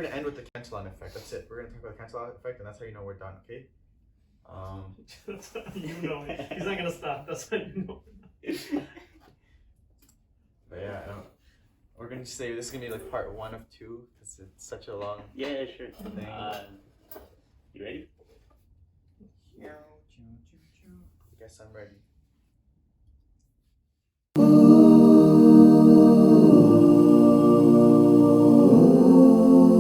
We're gonna end with the Cantillon effect. That's it. We're gonna talk about the Cantillon effect, and that's how you know we're done. Okay. You know it. He's not gonna stop. That's how you know. But yeah, we're gonna say this is gonna be like part 1 of 2 because it's such a long. Yeah, sure. Thing. You ready? I guess I'm ready.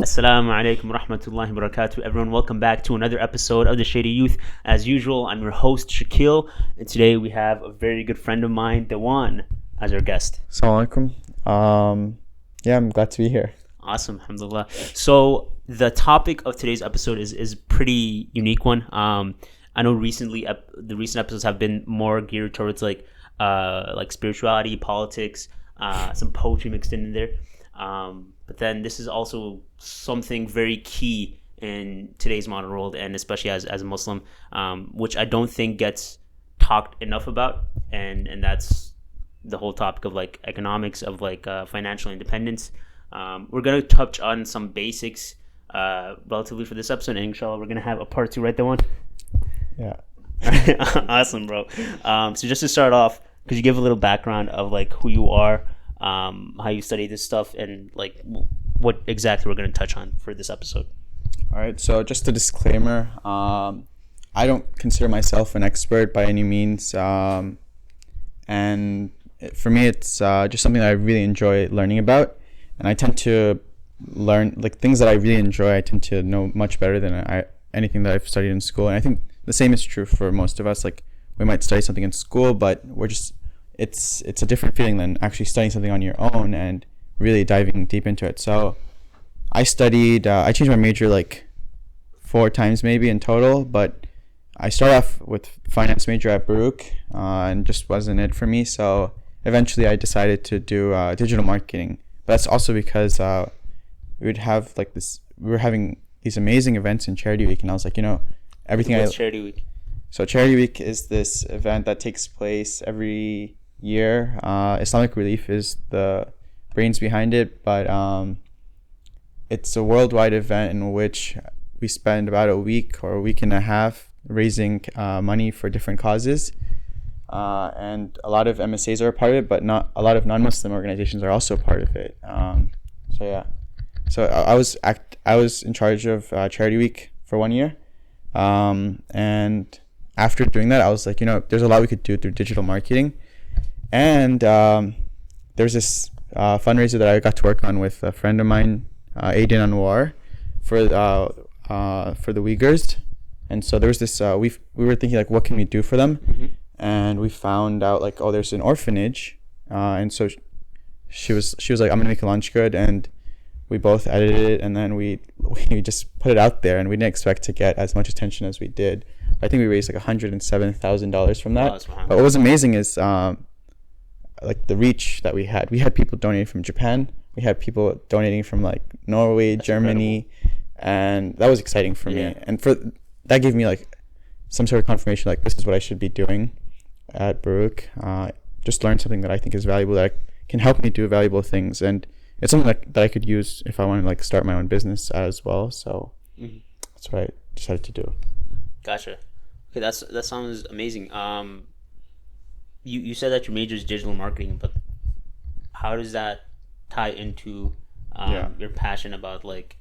Assalamu alaikum wa rahmatullahi wa barakatuh. Everyone, welcome back to another episode of The Shady Youth. As usual, I'm your host, Shaquille, and today we have a very good friend of mine, Dewan, as our guest. Assalamu alaikum. Yeah, I'm glad to be here. Awesome, alhamdulillah. So the topic of today's episode is pretty unique one. I know recently the recent episodes have been more geared towards like spirituality, politics, some poetry mixed in there. But then this is also something very key in today's modern world, and especially as a Muslim, which I don't think gets talked enough about, and that's the whole topic of like economics, of like financial independence. We're gonna touch on some basics relatively for this episode, and inshallah we're gonna have a part 2, right, that one? Yeah. Awesome, bro. So just to start off, could you give a little background of like who you are, how you study this stuff, and like what exactly we're going to touch on for this episode? All right. So just a disclaimer. I don't consider myself an expert by any means. And for me, it's just something that I really enjoy learning about. And I tend to learn like things that I really enjoy. I tend to know much better than anything that I've studied in school. And I think the same is true for most of us. Like we might study something in school, but it's a different feeling than actually studying something on your own and really diving deep into it. So I studied, I changed my major like 4 times maybe in total, but I started off with finance major at Baruch and just wasn't it for me. So eventually I decided to do digital marketing. But that's also because we were having these amazing events in Charity Week, and I was like, everything. What's Charity Week? So Charity Week is this event that takes place every year. Islamic Relief is the brains behind it, but it's a worldwide event in which we spend about a week or a week and a half raising money for different causes, and a lot of MSAs are a part of it, but not a lot of non-Muslim organizations are also a part of it. So I was in charge of Charity Week for 1 year, and after doing that, I was like, there's a lot we could do through digital marketing. And there's this fundraiser that I got to work on with a friend of mine, Aiden Anwar, for the Uyghurs. And so there was this, we were thinking like, what can we do for them? Mm-hmm. And we found out like, oh, there's an orphanage. And so she was like, I'm gonna make a lunch good, and we both edited it, and then we just put it out there, and we didn't expect to get as much attention as we did. I think we raised like $107,000 from that. Oh, but what was amazing is like the reach that we had. We had people donating from Japan. We had people donating from like Norway, That's Germany, incredible. And that was exciting for me. And that gave me like some sort of confirmation, like this is what I should be doing at Baruch. Just learn something that I think is valuable, that can help me do valuable things, and it's something that I could use if I want to like start my own business as well. So that's what I decided to do. Gotcha. Okay, that sounds amazing. You said that your major is digital marketing, but how does that tie into your passion about like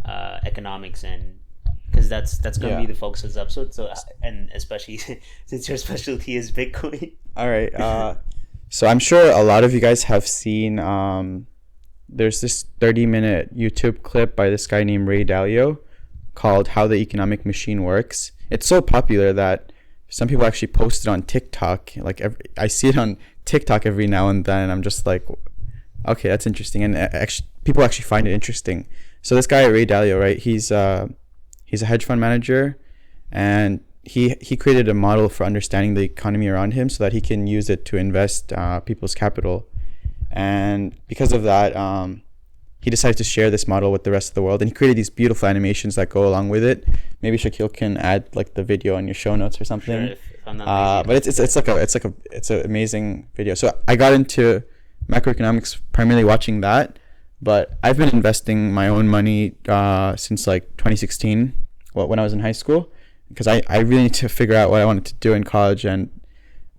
economics, and because that's going to be the focus of this episode. So, and especially since your specialty is Bitcoin. All right. So I'm sure a lot of you guys have seen. There's this 30-minute YouTube clip by this guy named Ray Dalio called "How the Economic Machine Works." It's so popular that some people actually post it on TikTok. Like I see it on TikTok every now and then, and I'm just like, okay, that's interesting. And people actually find it interesting. So this guy, Ray Dalio, right? He's a hedge fund manager, and he created a model for understanding the economy around him so that he can use it to invest people's capital. And because of that, he decided to share this model with the rest of the world, and he created these beautiful animations that go along with it. Maybe Shaquille can add like the video on your show notes or something. Sure, if I'm not but it's an amazing video. So I got into macroeconomics primarily watching that, But I've been investing my own money since like 2016, when I was in high school, because I really need to figure out what I wanted to do in college, and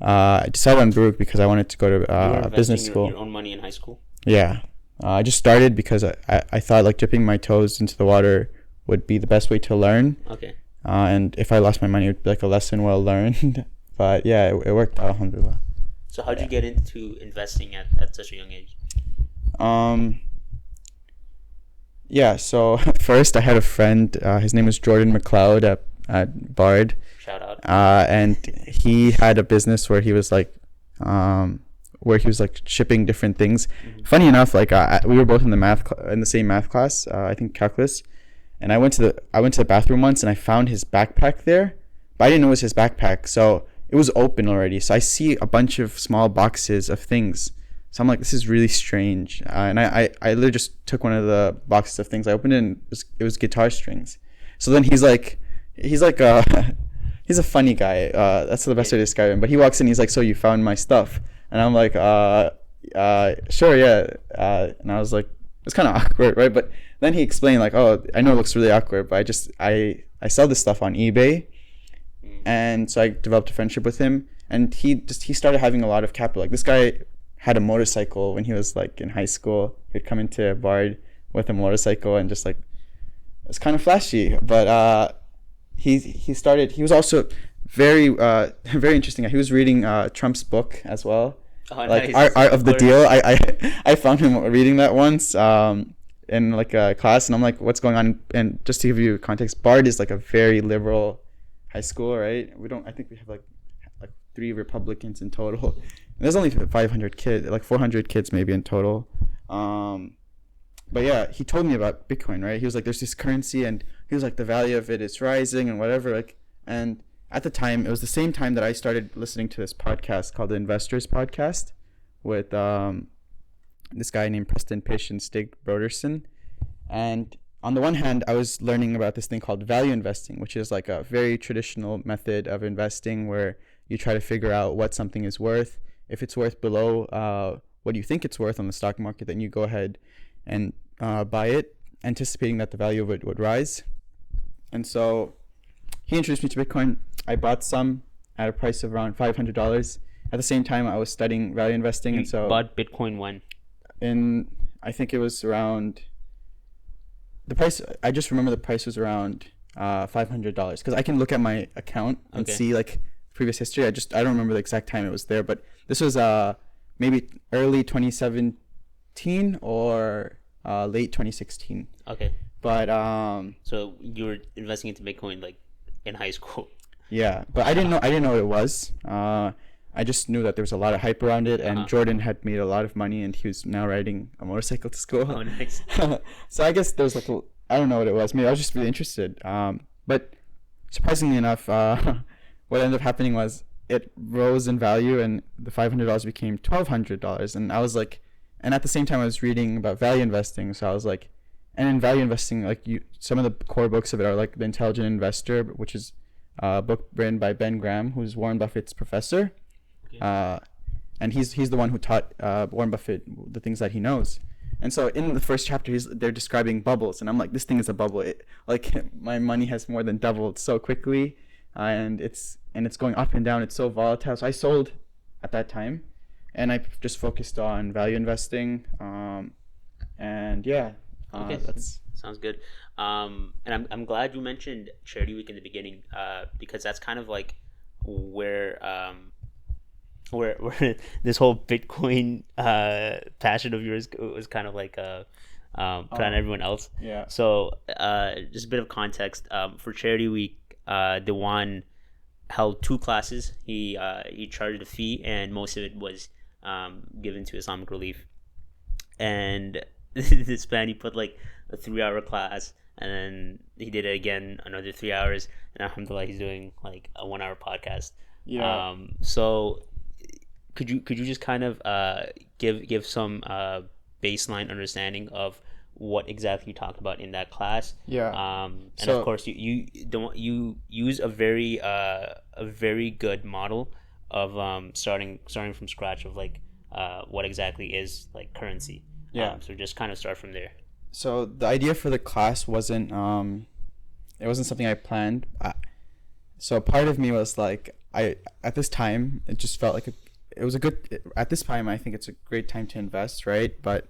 I decided on Baruch because I wanted to go to You were business investing school. your own money in high school? Yeah. I just started because I thought like dipping my toes into the water would be the best way to learn. Okay. And if I lost my money, it would be like a lesson well learned. But yeah, it worked out, alhamdulillah. So how'd you get into investing at such a young age? Yeah, so first I had a friend, his name was Jordan McLeod at Bard. Shout out. And he had a business where he was like shipping different things. Mm-hmm. Funny enough, like we were both in the same math class, I think calculus, and I went to the bathroom once and I found his backpack there, but I didn't know it was his backpack, so it was open already. So I see a bunch of small boxes of things. So I'm like, this is really strange. And I literally just took one of the boxes of things. I opened it and it was guitar strings. So then he's like he's a funny guy. That's the best way to describe him. But he walks in, he's like, so you found my stuff? And I'm like, sure, yeah. And I was like, it's kind of awkward, right? But then he explained like, oh, I know it looks really awkward, but I sell this stuff on eBay. And so I developed a friendship with him, and he started having a lot of capital. Like, this guy had a motorcycle when he was like in high school. He'd come into Bard with a motorcycle and just like, it's kind of flashy. But he was also very very interesting. He was reading Trump's book as well. Oh, like nice. Art of the Deal. I found him reading that once in like a class, and I'm like, what's going on? And just to give you context, Bard is like a very liberal high school, right? I think we have like 3 Republicans in total. And there's only 500 kids, like 400 kids maybe in total. But yeah, he told me about Bitcoin, right? He was like, there's this currency, and he was like, the value of it is rising and whatever. Like, and at the time, it was the same time that I started listening to this podcast called the Investors Podcast with this guy named Preston Pish and Stig Broderson. And on the one hand, I was learning about this thing called value investing, which is like a very traditional method of investing where you try to figure out what something is worth. If it's worth below what you think it's worth on the stock market, then you go ahead and buy it, anticipating that the value of it would rise. And so he introduced me to Bitcoin. I bought some at a price of around $500. At the same time, I was studying value investing, and so bought Bitcoin when? I think it was around the price. I just remember the price was around $500 because I can look at my account and see like previous history. I don't remember the exact time it was there, but this was maybe early 2017 or late 2016. Okay. But so you were investing into Bitcoin like in high school? Yeah, but I didn't know what it was. I just knew that there was a lot of hype around it, and Jordan had made a lot of money, and he was now riding a motorcycle to school. Oh, nice. So I guess there was like I don't know what it was. Maybe I was just really interested. But surprisingly enough, what ended up happening was it rose in value, and the $500 became $1,200. And I was like, and at the same time I was reading about value investing. So I was like, and in value investing, like some of the core books of it are like The Intelligent Investor, which is a book written by Ben Graham, who's Warren Buffett's professor. Okay. And he's the one who taught Warren Buffett the things that he knows. And so in the first chapter, they're describing bubbles, and I'm like, this thing is a bubble. My money has more than doubled so quickly, and it's going up and down. It's so volatile. So I sold at that time, and I just focused on value investing. And yeah, okay, that's sounds good. And I'm glad you mentioned Charity Week in the beginning, because that's kind of like where this whole Bitcoin passion of yours was kind of like put on everyone else. Yeah. So just a bit of context. For Charity Week, Dewan held 2 classes. He charged a fee, and most of it was given to Islamic Relief. And this man, he put like a 3-hour class, and then he did it again another 3 hours, and alhamdulillah, he's doing like a 1-hour podcast. Yeah. So could you just kind of give some baseline understanding of what exactly you talked about in that class? Yeah. And of course you use a very good model of starting from scratch of like what exactly is like currency. Yeah. So just kind of start from there. So the idea for the class wasn't it wasn't something I planned. So part of me was like, at this time it just felt like it was a good, at this time I think it's a great time to invest, right? But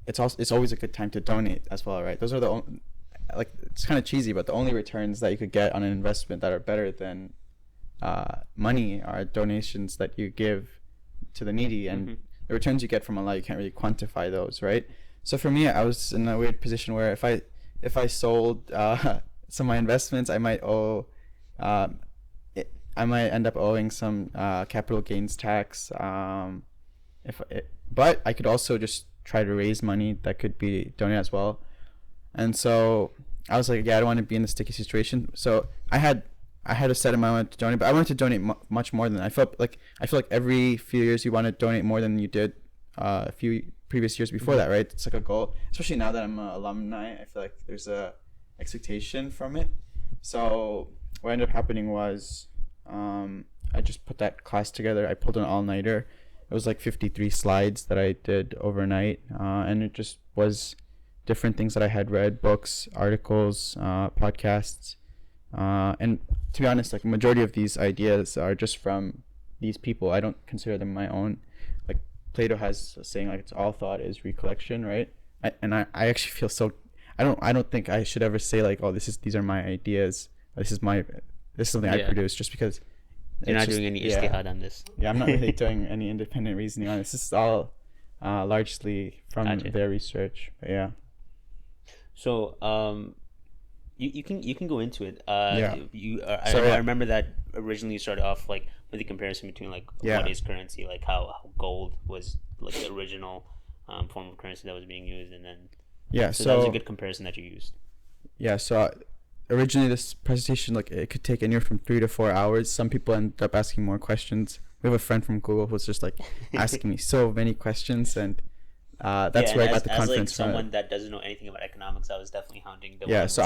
it's always a good time to donate as well, right? Those are the only, like, it's kind of cheesy, but the only returns that you could get on an investment that are better than money are donations that you give to the needy, and the returns you get from Allah, you can't really quantify those, right? So for me, I was in a weird position where if I sold some of my investments, I might end up owing some capital gains tax. But I could also just try to raise money that could be donated as well. And so I was like, yeah, I don't want to be in this sticky situation. So I had a set amount I wanted to donate, but I wanted to donate much more than that. I feel like every few years you want to donate more than you did a few previous years before that, right? It's like a goal, especially now that I'm an alumni. I feel like there's a expectation from it. So what ended up happening was I just put that class together. I pulled an all-nighter. It was like 53 slides that I did overnight, and it just was different things that I had read, books, articles, podcasts, and to be honest, like, majority of these ideas are just from these people. I don't consider them my own. Like, Plato has a saying, like, it's all thought is recollection, right? I actually feel so, I don't think I should ever say, like, oh, these are my ideas, this is something I produce, just because you're not doing any ijtihad on this. Yeah, I'm not really doing any independent reasoning on this. This is all largely from their research. But yeah. So you can go into it. I remember that originally you started off like with the comparison between like what is currency, like how gold was like the original form of currency that was being used, and then so that was a good comparison that you used. Yeah. So originally this presentation, like, it could take anywhere from 3 to 4 hours. Some people end up asking more questions. We have a friend from Google who's just like asking me so many questions, and that's where I got the confidence. As like someone that doesn't know anything about economics, I was definitely hounding the so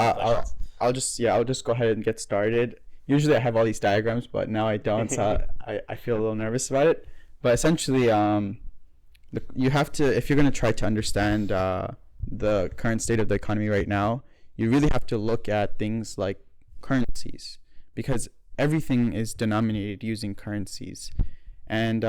I'll just go ahead and get started. Usually I have all these diagrams, but now I don't, so I feel a little nervous about it. But essentially, you have to, if you're going to try to understand the current state of the economy right now, you really have to look at things like currencies, because everything is denominated using currencies. And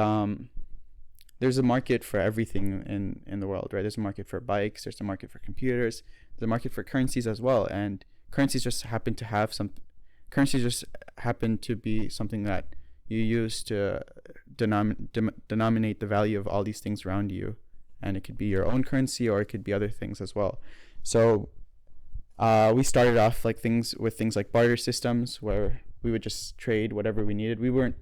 there's a market for everything in the world, right? There's a market for bikes, there's a market for computers, there's a market for currencies as well. And currencies just happen to be something that you use to denominate the value of all these things around you. And it could be your own currency, or it could be other things as well. So we started off with things like barter systems, where we would just trade whatever we needed. No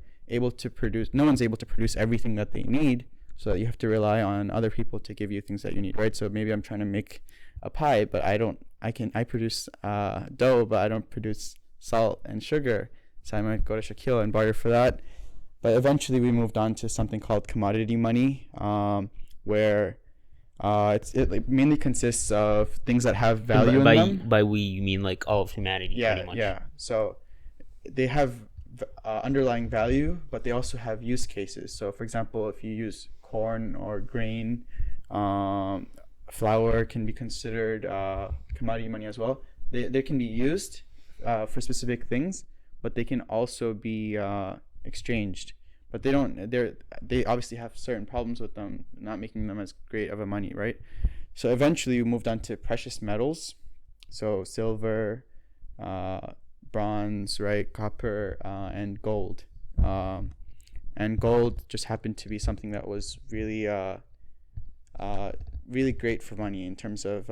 one's able to produce everything that they need, so you have to rely on other people to give you things that you need, right? So maybe I'm trying to make a pie, but I produce dough, but I don't produce salt and sugar. So I might go to Shaquille and barter for that. But eventually we moved on to something called commodity money, where it mainly consists of things that have value in them. By we, you mean like all of humanity, pretty much. Yeah. So they have underlying value, but they also have use cases. So for example, if you use corn or grain, flour can be considered commodity money as well. They can be used for specific things, but they can also be exchanged. But they obviously have certain problems with them, not making them as great of a money, right? So eventually we moved on to precious metals, so silver, bronze, right, copper, and gold. And gold just happened to be something that was really really great for money, in terms of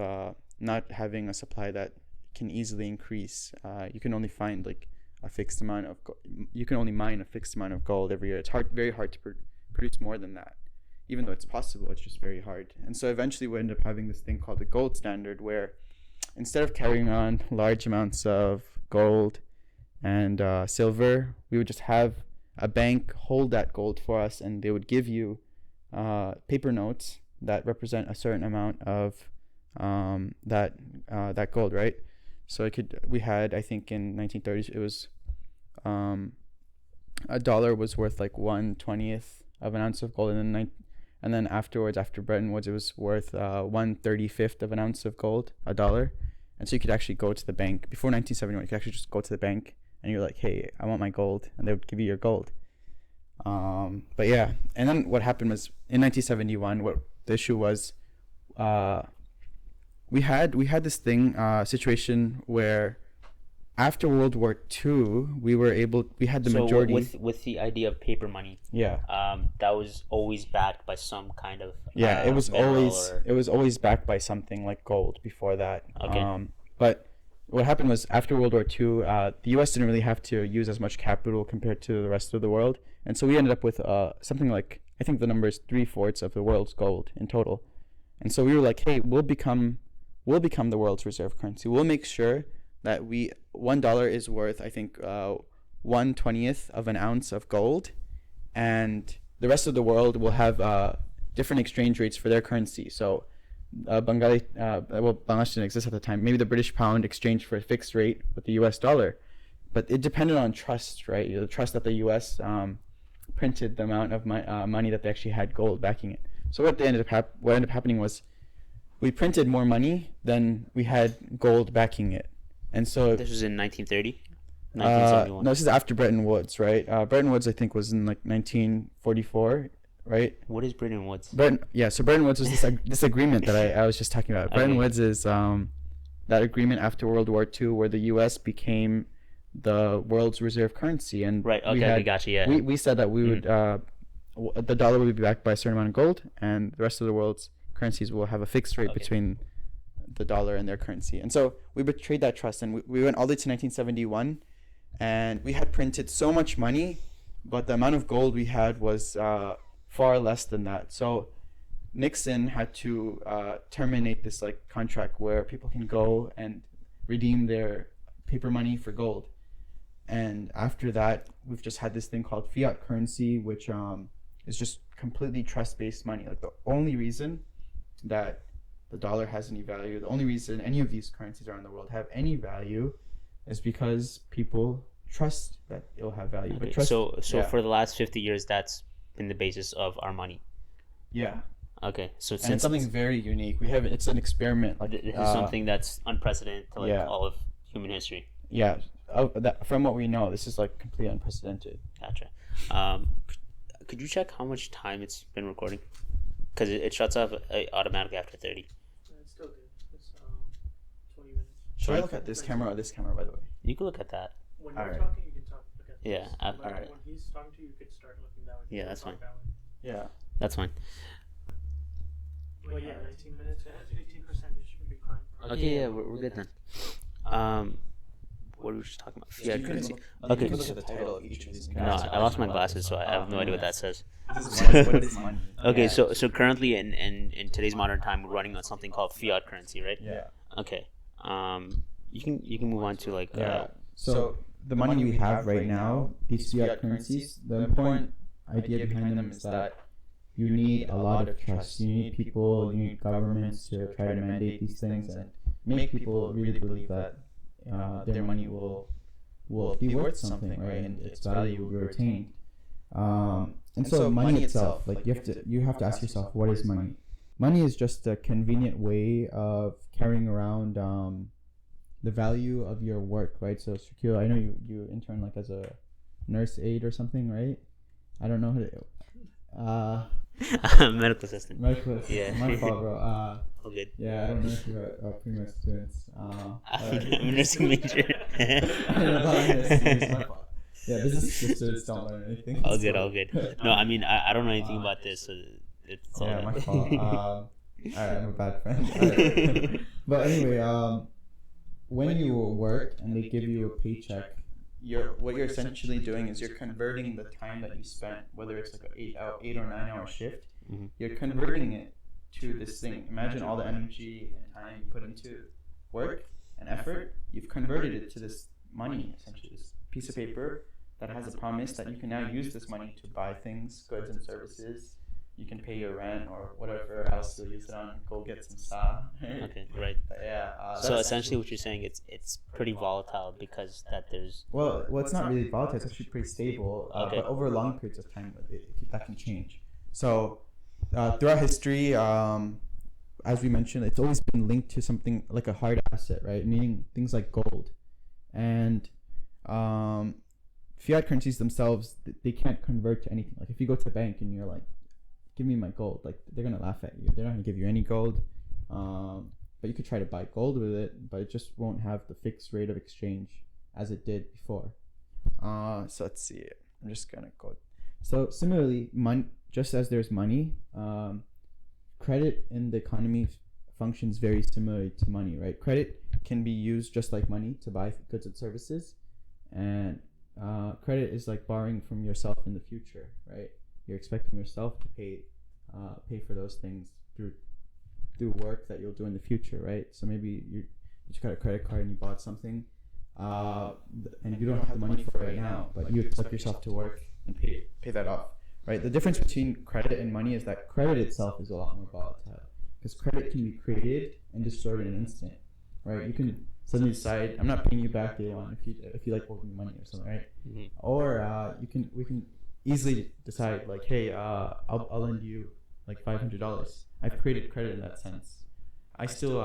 not having a supply that can easily increase. You can only find like a fixed amount of you can only mine a fixed amount of gold every year. It's very hard to produce more than that. Even though it's possible, it's just very hard. And so eventually we end up having this thing called the gold standard, where instead of carrying on large amounts of gold and silver, we would just have a bank hold that gold for us, and they would give you paper notes that represent a certain amount of that gold, right? So we had, I think in 1930s, it was $1 was worth like 1/20th of an ounce of gold, and then and then afterwards, after Bretton Woods, it was worth 1/35 of an ounce of gold, $1. And so you could actually go to the bank before 1971. You could actually just go to the bank and you're like, hey, I want my gold, and they would give you your gold. But yeah, and then what happened was in 1971, what the issue was, we had this situation where after World War II, we had the majority. With the idea of paper money, that was always backed by some kind of it was always backed by something like gold before that. Okay. But what happened was after World War II, the U.S. didn't really have to use as much capital compared to the rest of the world, and so we ended up with something like, I think the number is 3/4 of the world's gold in total. And so we were like, hey, we'll become the world's reserve currency. We'll make sure that $1 is worth, I think, 1/20th of an ounce of gold, and the rest of the world will have different exchange rates for their currency. So Bangladesh didn't exist at the time. Maybe the British pound exchanged for a fixed rate with the US dollar, but it depended on trust, right? The trust that the US printed the amount of money that they actually had gold backing it. So what ended up happening was we printed more money than we had gold backing it. And so this was in 1930, 1971. No, this is after Bretton Woods, right? Bretton Woods, I think, was in like 1944, right? What is Bretton Woods? So Bretton Woods was this agreement that I was just talking about. Bretton Woods is that agreement after World War II where the U.S. became the world's reserve currency, and right. Okay, I got you. Yeah. We said that we would the dollar would be backed by a certain amount of gold, and the rest of the world's currencies will have a fixed rate between the dollar and their currency. And so we betrayed that trust, and we went all the way to 1971, and we had printed so much money, but the amount of gold we had was far less than that. So Nixon had to terminate this like contract where people can go and redeem their paper money for gold. And after that, we've just had this thing called fiat currency, which is just completely trust-based money. Like the only reason that the dollar has any value, the only reason any of these currencies around the world have any value is because people trust that it'll have value. Okay. But so for the last 50 years, that's been the basis of our money. Yeah. Okay. So and it's something very unique. It's an experiment. Like this is something that's unprecedented to all of human history. Yeah. From what we know, this is like completely unprecedented. Gotcha. Could you check how much time it's been recording? Because it shuts off automatically after 30. It's still good. It's 20 minutes. Should I look at this camera or this camera, by the way? You can look at that. When you're talking, you can look at this. Yeah. All right. When he's talking to you, you could start looking that way. Yeah, that's fine. Yeah. That's fine. Well, yeah, 19 minutes. 18%. You should be fine. Okay, yeah, we're good then. What were we just talking about? Fiat currency. Okay. You can look at the title of each of these. No, I lost my glasses, so I have no idea what that says. What is money? Okay, so currently in today's modern time, we're running on something called fiat currency, right? Yeah. Okay. You can move on to like. So the money we have right now, these fiat currencies, the important idea behind them is that you need a lot of trust. You need people, you need governments to try to mandate these things and make people really believe that their money will be worth something, right? And its value will be retained. And so money itself, like you have to ask yourself, what is money? Money is just a convenient way of carrying around the value of your work, right? So Shakil, I know you intern like as a nurse aide or something, right? I don't know how to medical assistant. Yeah. My fault, bro. All good. Yeah, I don't know if you're pre-med students. I'm a nursing major. My fault. Yeah, business students don't learn anything. All good. No, I mean, I don't know anything about this, so it's all my fault. Alright, I'm a bad friend. But anyway, when you work and they give you a paycheck, what you're essentially doing is you're converting the time that you spent, whether it's like an 8 or 9 hour shift, you're converting it to this thing. Imagine all the energy and time you put into work and effort. You've converted it to this money, essentially, this piece of paper that has a promise that you can now use this money to buy things, goods and services. You can pay your rent or whatever else you'll use it on. Go get some stuff. Okay, right. But yeah. So essentially, what you're saying, it's pretty volatile because that there's. Well, it's not really volatile. It's actually pretty stable. But over long periods of time, that can change. So, throughout history, as we mentioned, it's always been linked to something like a hard asset, right? Meaning things like gold, and fiat currencies themselves, they can't convert to anything. Like if you go to the bank and you're like, give me my gold, like they're gonna laugh at you. They're not gonna give you any gold. But you could try to buy gold with it, but it just won't have the fixed rate of exchange as it did before. So let's see. I'm just gonna go. So similarly, just as there's money, credit in the economy functions very similarly to money, right? Credit can be used just like money to buy goods and services, and credit is like borrowing from yourself in the future, right? You're expecting yourself to pay for those things through work that you'll do in the future, right? So maybe you just got a credit card and you bought something, and you don't have the money for it right now, but you expect yourself to work and pay that off, right? The difference between credit and money is that credit itself is a lot more volatile, because credit can be created and destroyed in an instant, right? You can suddenly decide, I'm not paying you back day one if you like holding money or something, right? Mm-hmm. Or we can easily decide like, hey, I'll lend you like $500. I've created credit in that sense. I still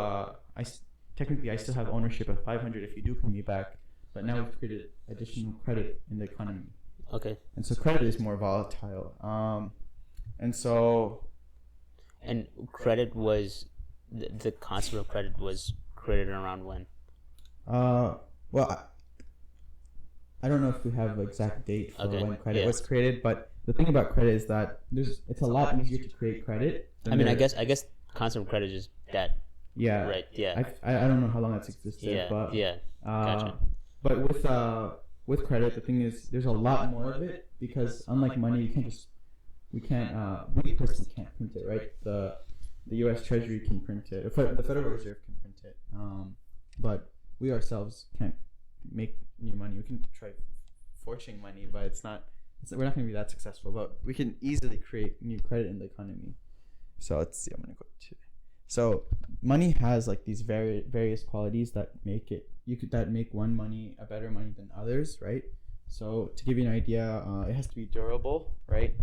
technically I still have ownership of 500 if you do pay me back, but now we've created additional credit in the economy. Okay. And so credit is more volatile. And credit was the concept of credit was created around when? Well, I don't know if we have an exact date for when credit Yeah. was created, but the thing about credit is that it's a lot easier to create credit. I mean, I guess concept of credit is that. Yeah. Right. Yeah. I don't know how long that's existed, Yeah. but Yeah. Gotcha. But with credit, the thing is, there's a lot more of it, because unlike money, we personally can't print it, right? The U.S. Treasury can print it. The Federal Reserve can print it, but we ourselves can't make new money. We can try forging money, but we're not going to be that successful. But we can easily create new credit in the economy. So let's see. I'm going to go to. So money has like these various qualities that make one money a better money than others, right? So to give you an idea, it has to be durable, right?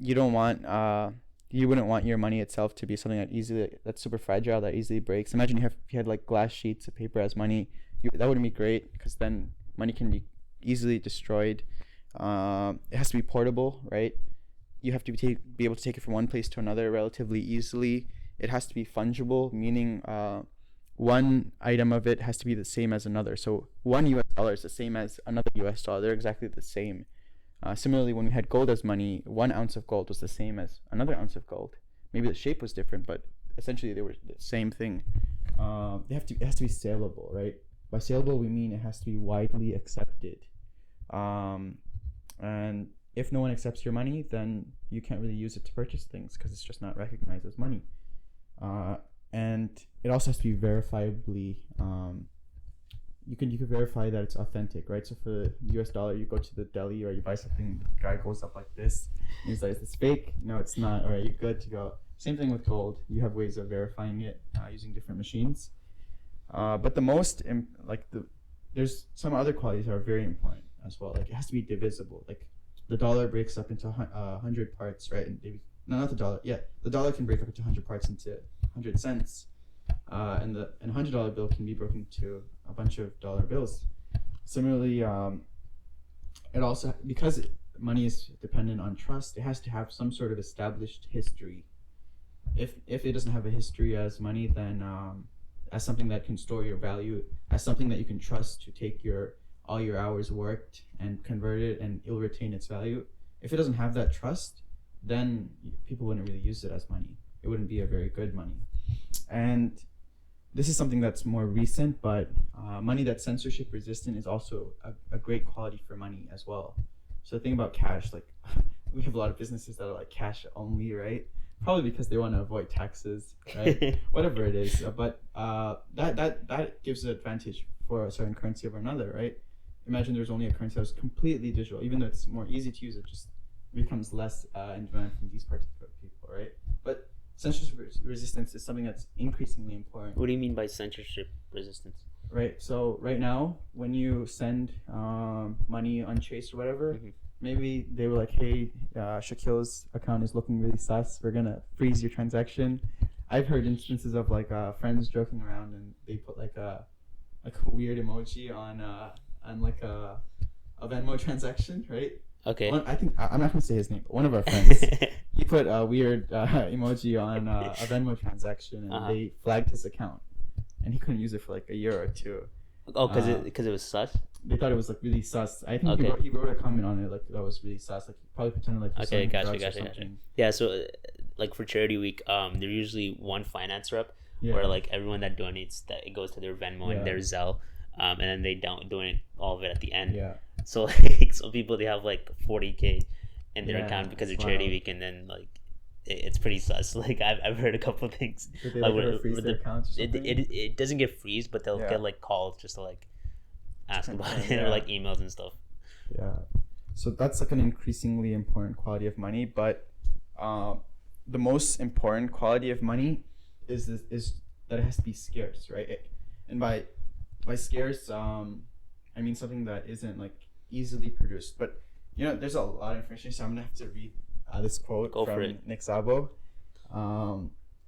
You wouldn't want your money itself to be something that's super fragile, that easily breaks. Imagine if you had like glass sheets of paper as money. That wouldn't be great, because then money can be easily destroyed. It has to be portable, right? You have to be able to take it from one place to another relatively easily. It has to be fungible, meaning one item of it has to be the same as another. So one US dollar is the same as another US dollar. They're exactly the same. Similarly, when we had gold as money, 1 ounce of gold was the same as another ounce of gold. Maybe the shape was different, but essentially they were the same thing. It has to be saleable, right? By saleable, we mean it has to be widely accepted. And if no one accepts your money, then you can't really use it to purchase things, because it's just not recognized as money. And it also has to be verifiably. You can verify that it's authentic, right? So for the US dollar, you go to the deli or you buy something, the guy goes up like this, and he's like, "Is this fake?" No, it's not. All right, you're good to go. Same thing with gold. You have ways of verifying it using different machines. But there's some other qualities that are very important as well. Like it has to be divisible. Like the dollar breaks up into 100 parts, right? And not the dollar. Yeah, the dollar can break up into 100 parts into 100 cents. And a $100 bill can be broken into a bunch of dollar bills. Similarly, it also, because money is dependent on trust, it has to have some sort of established history. If it doesn't have a history as money, then as something that can store your value, as something that you can trust to take all your hours worked and convert it, and it'll retain its value. If it doesn't have that trust, then people wouldn't really use it as money. It wouldn't be a very good money. And this is something that's more recent, but money that's censorship resistant is also a great quality for money as well. So the thing about cash, like we have a lot of businesses that are like cash only, right? Probably because they want to avoid taxes, right? Whatever it is, but that gives an advantage for a certain currency over another, right? Imagine there's only a currency that's completely digital, even though it's more easy to use, it just becomes less in demand from these particular people, right? But censorship resistance is something that's increasingly important. What do you mean by censorship resistance? Right. So right now, when you send money untraced or whatever, maybe they were like, hey, Shaquille's account is looking really sus. We're gonna freeze your transaction. I've heard instances of like friends joking around and they put like a weird emoji on like a Venmo transaction, right? Okay. I think I'm not gonna say his name, but one of our friends, he put a weird emoji on a Venmo transaction, and they flagged his account, and he couldn't use it for like a year or two. Oh, because it was sus. They thought it was like really sus. I think Okay. he wrote a comment on it like that was really sus. Like he probably pretended like he was Okay, selling gotcha. drugs or something. Yeah, so like for charity week, there's usually one finance rep Yeah. where like everyone that donates, that it goes to their Venmo and their Zelle, and then they don't donate all of it at the end. Yeah. So like some people, they have like 40K in their account because of it's charity wild. week, and then like it's pretty sus. Like I've heard a couple of things. Did they Like, like, with- freeze with their the- accounts or something? It doesn't get freezed, but they'll Yeah. get like calls just to like ask about it, Yeah. or like emails and stuff. Yeah. So that's like an increasingly important quality of money, but the most important quality of money is that it has to be scarce, right? And by scarce, I mean something that isn't like easily produced. But you know, there's a lot of information, so I'm gonna have to read this quote Go for from it. Nick Szabo.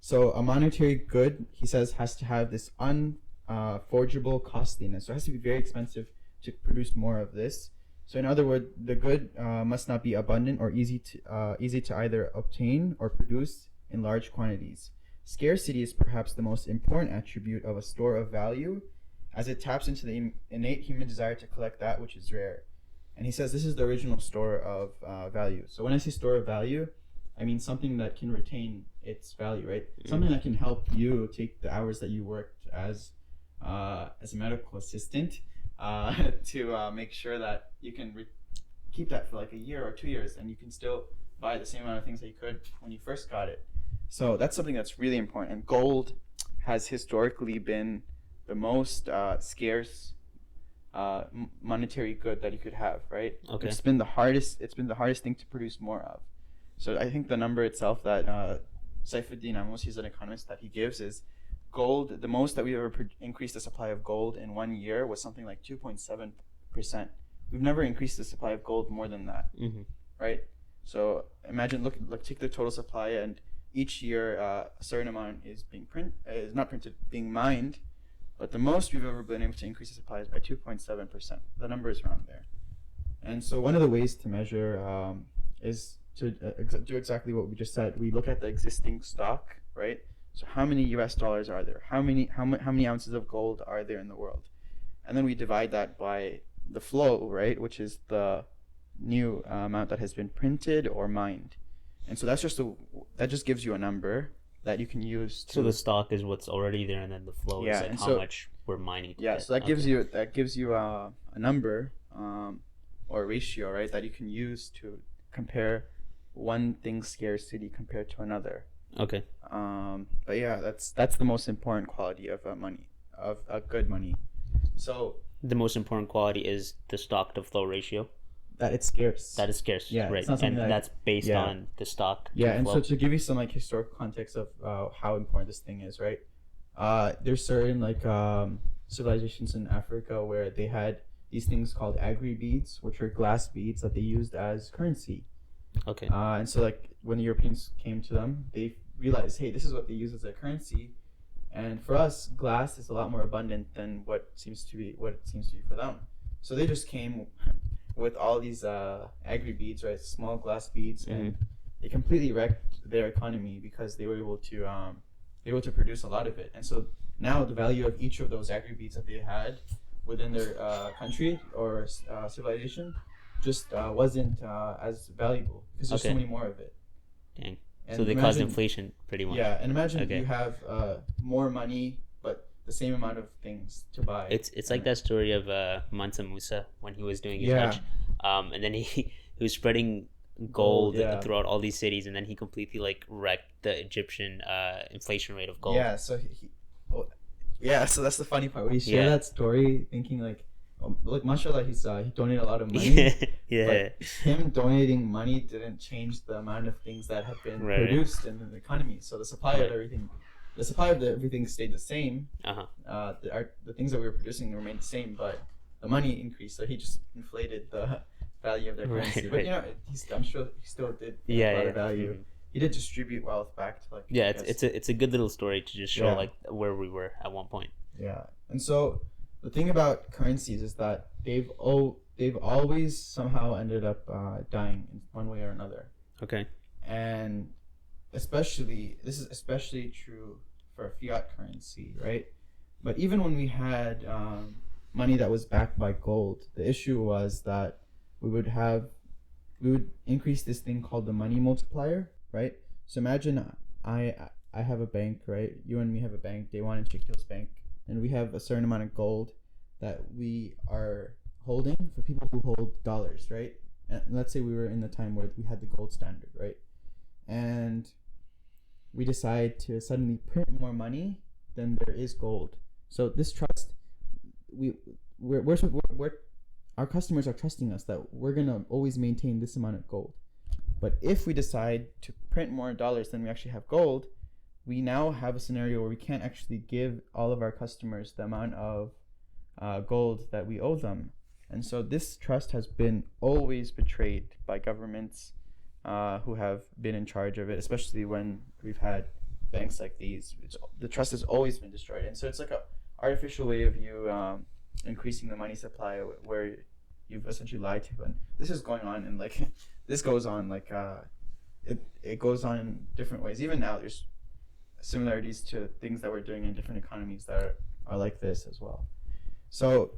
So a monetary good, he says, has to have this unforgeable costliness. So it has to be very expensive to produce more of this. So in other words, the good must not be abundant or easy to either obtain or produce in large quantities. Scarcity is perhaps the most important attribute of a store of value, as it taps into the innate human desire to collect that which is rare. And he says this is the original store of value. So when I say store of value, I mean something that can retain its value, right? Something that can help you take the hours that you worked as a medical assistant to make sure that you can keep that for like a year or 2 years, and you can still buy the same amount of things that you could when you first got it. So that's something that's really important. And gold has historically been the most scarce monetary good that you could have, right? Okay. It's been the hardest thing to produce more of. So I think the number itself that Saifuddin Amos, he's an economist, that he gives is gold, the most that we've ever increased the supply of gold in 1 year was something like 2.7%. We've never increased the supply of gold more than that, right? So imagine, look, take the total supply, and each year a certain amount is being mined, but the most we've ever been able to increase the supply is by 2.7%. The number is around there. And so one of the ways to measure is to do exactly what we just said. We look at the existing stock, right? So how many US dollars are there? How many ounces of gold are there in the world? And then we divide that by the flow, right, which is the new amount that has been printed or mined. And so that just gives you a number that you can use to. So the stock is what's already there, and then the flow is like how much we're mining. So that gives you a number or a ratio, right, that you can use to compare one thing's scarcity compared to another. Okay. But yeah, that's the most important quality of money, of good money. So The most important quality is the stock to flow ratio. that it's scarce. That is scarce, Yeah, right? it's not And something that's based yeah. on the stock. Yeah, to and flow. so to give you some like historical context of how important this thing is, right? There's certain like civilizations in Africa where they had these things called agri beads, which are glass beads that they used as currency. Okay. And so like when the Europeans came to them, they realized, hey, this is what they use as a currency, and for us, glass is a lot more abundant than what it seems to be for them. So they just came with all these agri beads, right? Small glass beads, and they completely wrecked their economy because they were able to produce a lot of it. And so now the value of each of those agri beads that they had within their country or civilization just wasn't as valuable because there's so many more of it. Dang. And So they caused inflation pretty much. Yeah, and imagine you have more money but the same amount of things to buy. It's like that story of Mansa Musa when he was doing his Yeah. Hajj, and then he was spreading gold yeah. throughout all these cities, and then he completely like wrecked the Egyptian inflation rate of gold. Yeah, so so that's the funny part. We share that story thinking like mashallah, he donated a lot of money. Yeah. But him donating money didn't change the amount of things that have been produced in the economy. So the supply of everything stayed the same. The things that we were producing remained the same, but the money increased. So he just inflated the value of their Right, currency. right. But I'm sure he still did get Yeah, a lot yeah. of value. Mhm. He did distribute wealth back to Yeah, I it's guess. it's a good little story to just show Yeah. like where we were at one point. Yeah, and so the thing about currencies is that they've always somehow ended up dying in one way or another, Okay. and this is especially true for a fiat currency, right? But even when we had money that was backed by gold, the issue was that we would increase this thing called the money multiplier, right? So imagine I have a bank, right? You and me have a bank, Dewan and Chikil's bank, and we have a certain amount of gold that we are holding for people who hold dollars, right? And let's say we were in the time where we had the gold standard, right? And we decide to suddenly print more money than there is gold. So this trust, we're our customers are trusting us that we're gonna always maintain this amount of gold. But if we decide to print more dollars than we actually have gold, we now have a scenario where we can't actually give all of our customers the amount of gold that we owe them. And so this trust has been always betrayed by governments who have been in charge of it, especially when we've had banks like these. The trust has always been destroyed. And so it's like a artificial way of you increasing the money supply where you've essentially lied to. And this is going on, and like this goes on like it goes on in different ways. Even now there's similarities to things that we're doing in different economies that are like this as well. So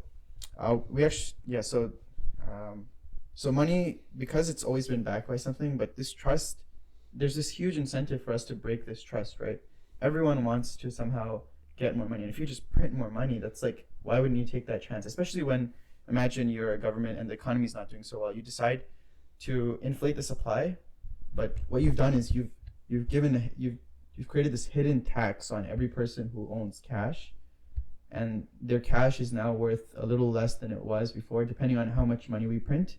so money, because it's always been backed by something, but this trust, there's this huge incentive for us to break this trust, right? Everyone wants to somehow get more money, and if you just print more money, that's like, why wouldn't you take that chance? Especially when, imagine you're a government and the economy's not doing so well, you decide to inflate the supply, but what you've done is you've created this hidden tax on every person who owns cash, and their cash is now worth a little less than it was before, depending on how much money we print.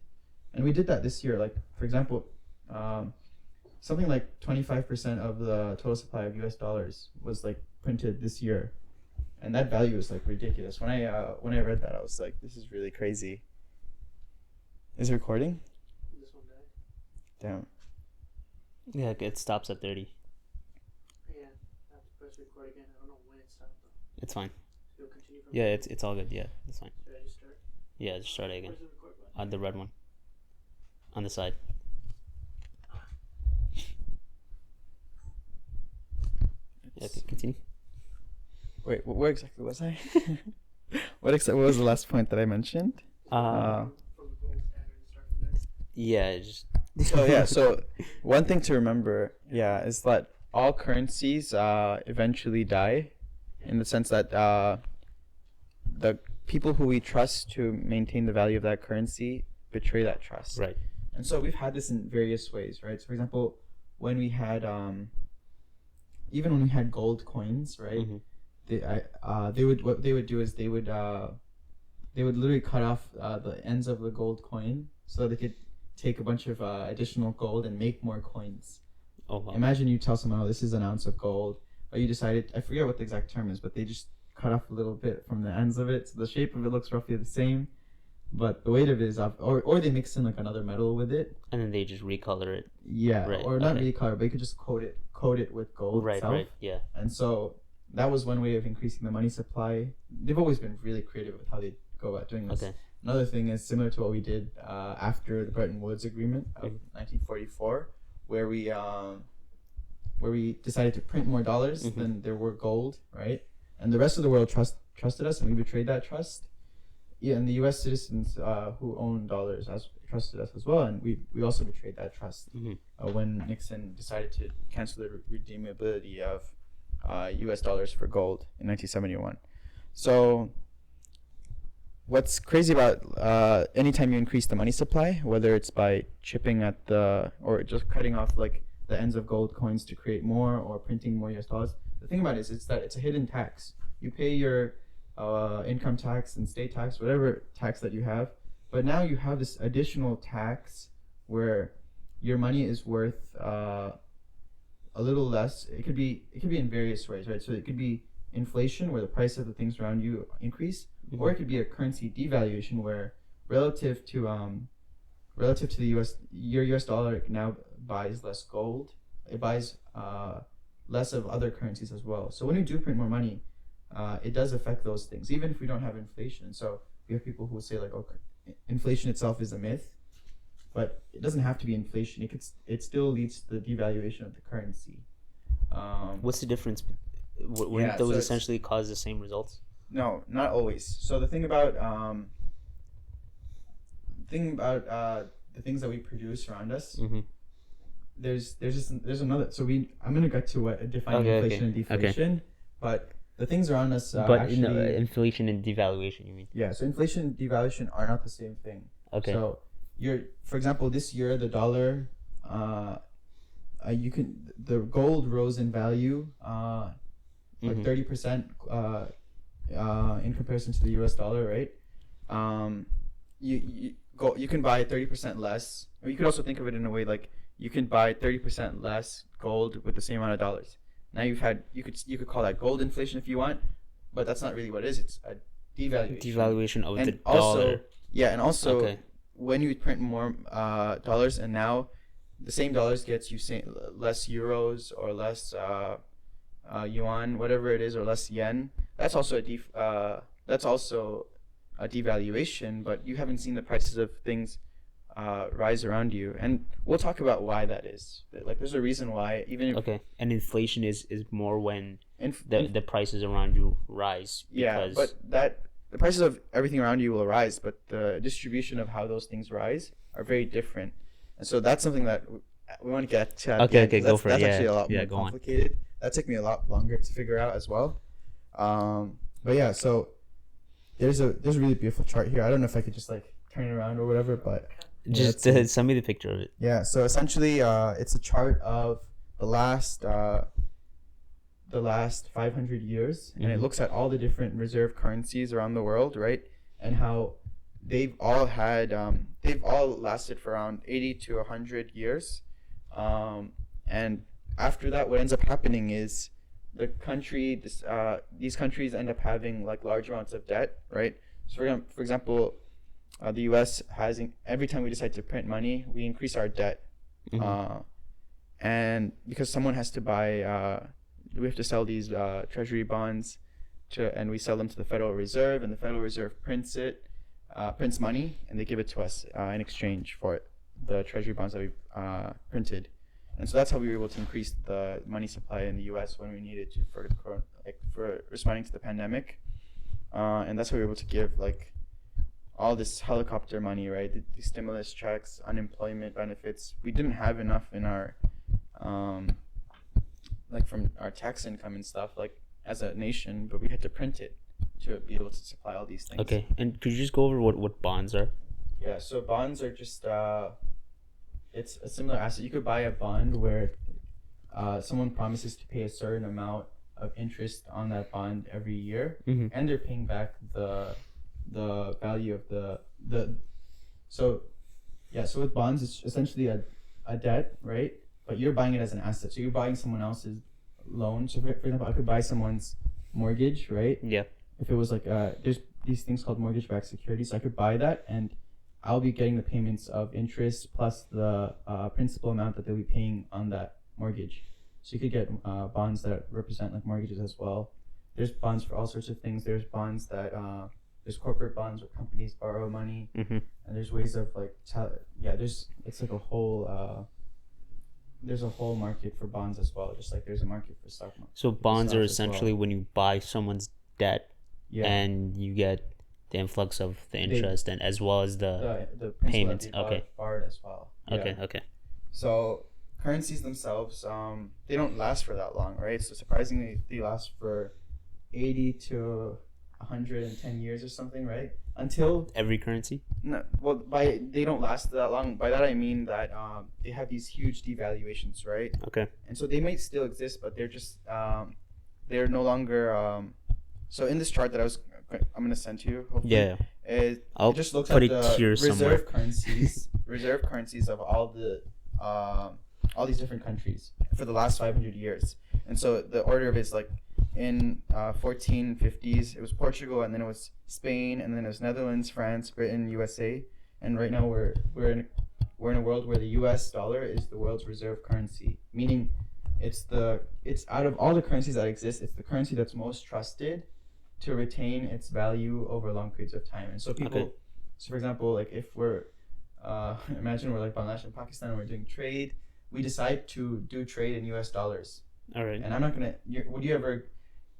And we did that this year. Like, for example, something like 25% of the total supply of US dollars was like printed this year, and that value is like ridiculous. When I read that, I was like, this is really crazy. Is it recording? This one died. Damn. Yeah, it stops at 30. Yeah, I have to press record again. I don't know when it stopped though. It's fine. So you'll continue from Yeah, there? it's all good. Yeah, it's fine. Should I just start? Yeah, just start it again. Where's the record button? The red one. On the side. Yeah, okay, continue. Wait, where exactly was I? What was the last point that I mentioned? From the gold standard and start from there. Yeah, just So one thing to remember, is that all currencies eventually die, in the sense that the people who we trust to maintain the value of that currency betray that trust. right. And so we've had this in various ways, right? So for example, when we had even when we had gold coins, right? Mhm. What they would do is they would literally cut off the ends of the gold coin so they could take a bunch of additional gold and make more coins. Oh wow. Imagine you tell someone, oh, this is an ounce of gold, but you decided, I forget what the exact term is, but they just cut off a little bit from the ends of it, so the shape of it looks roughly the same, but the weight of it is off, or they mix in like another metal with it. And then they just recolor it. Yeah, Right, or not okay. really color, but you could just coat it with gold Right, itself. right. Yeah. And so that was one way of increasing the money supply. They've always been really creative with how they go about doing this. Okay. Another thing is similar to what we did after the Bretton Woods Agreement of 1944, where we decided to print more dollars than there were gold, right? And the rest of the world trusted us, and we betrayed that trust. Yeah, and the U.S. citizens who own dollars trusted us as well, and we also betrayed that trust when Nixon decided to cancel the redeemability of U.S. dollars for gold in 1971. So what's crazy about anytime you increase the money supply, whether it's by chipping at or just cutting off like the ends of gold coins to create more, or printing more US dollars, the thing about it is that it's a hidden tax. You pay your income tax and state tax, whatever tax that you have, but now you have this additional tax where your money is worth a little less. It could be in various ways, right? So it could be inflation, where the price of the things around you increase, or it could be a currency devaluation, where relative to relative to the US, your US dollar now buys less gold. It buys less of other currencies as well. So when we do print more money, it does affect those things, even if we don't have inflation. So we have people who say like, oh, inflation itself is a myth, but it doesn't have to be inflation. It still leads to the devaluation of the currency. What's the difference? Wouldn't those essentially cause the same results? No, not always. So the thing about the things that we produce around us, Mm-hmm. there's another. So I'm gonna get to what defining inflation and deflation, but the things around us. But actually, inflation and devaluation, you mean? yeah. So inflation and devaluation are not the same thing. Okay. So for example, this year the dollar, the gold rose in value, like 30% in comparison to the US dollar, right? You can buy 30% less, or you could also think of it in a way like you can buy 30% less gold with the same amount of dollars. Now you could call that gold inflation if you want, but that's not really what it is. It's a Devaluation of the also, dollar. Yeah, and also Okay. when you print more dollars, and now the same dollars gets you less euros or less yuan, whatever it is, or less yen. That's also a devaluation, but you haven't seen the prices of things rise around you, and we'll talk about why that is. Like, there's a reason why, even if Okay, and inflation is more when the prices around you rise. Yeah, but the prices of everything around you will rise, but the distribution of how those things rise are very different, and so that's something that we want to get to. Okay, go for it. That's Yeah, actually a lot more go on. complicated. That took me a lot longer to figure out as well. But yeah, so there's a really beautiful chart here. I don't know if I could just like turn it around or whatever, but Just send me the picture of it. yeah. So essentially, it's a chart of the last 500 years, and it looks at all the different reserve currencies around the world, right? And how they've all lasted for around 80 to 100 years. And after that, what ends up happening is these countries end up having like large amounts of debt, right? So for example, the U.S. has, every time we decide to print money, we increase our debt, and because someone has to buy, we have to sell these treasury bonds, and we sell them to the Federal Reserve, and the Federal Reserve prints money, and they give it to us in exchange for it, the treasury bonds that we printed. And so that's how we were able to increase the money supply in the U.S. when we needed to for responding to the pandemic, and that's how we were able to give like all this helicopter money, right? The stimulus checks, unemployment benefits. We didn't have enough in our like from our tax income and stuff, like as a nation, but we had to print it to be able to supply all these things. Okay, and could you just go over what bonds are? Yeah, so bonds are just it's a similar asset. You could buy a bond where someone promises to pay a certain amount of interest on that bond every year, and they're paying back the value of so with bonds, it's essentially a debt, right? But you're buying it as an asset. So you're buying someone else's loan. So for example, I could buy someone's mortgage, right? Yeah. If it was like there's these things called mortgage-backed securities, so I could buy that, and I'll be getting the payments of interest plus the principal amount that they'll be paying on that mortgage. So you could get bonds that represent like mortgages as well. There's bonds for all sorts of things. There's bonds that there's corporate bonds where companies borrow money, and there's ways of like it's like a whole there's a whole market for bonds as well, just like there's a market for stock market. So bonds are essentially when you buy someone's debt, and you get the influx of the interest and as well as the payments. Okay. Borrowed as well. Okay. So currencies themselves, they don't last for that long, right? So surprisingly, they last for 80 to 110 years or something, right? Until every currency. No, well, they don't last that long. By that I mean that they have these huge devaluations, right? Okay. And so they might still exist, but they're just they're no longer. So in this chart that I'm gonna send to you, hopefully, it just looks at the reserve currencies of all these different countries for the last 500 years. And so the order of it is like in 1450s it was Portugal, and then it was Spain, and then it was Netherlands, France, Britain, USA, and right now we're in we're in a world where the U.S. dollar is the world's reserve currency, meaning it's out of all the currencies that exist, it's the currency that's most trusted to retain its value over long periods of time. And so people, Okay. so for example, like if we're, imagine we're like Bangladesh and Pakistan, and we're doing trade, we decide to do trade in U.S. dollars. All right. And I'm not gonna.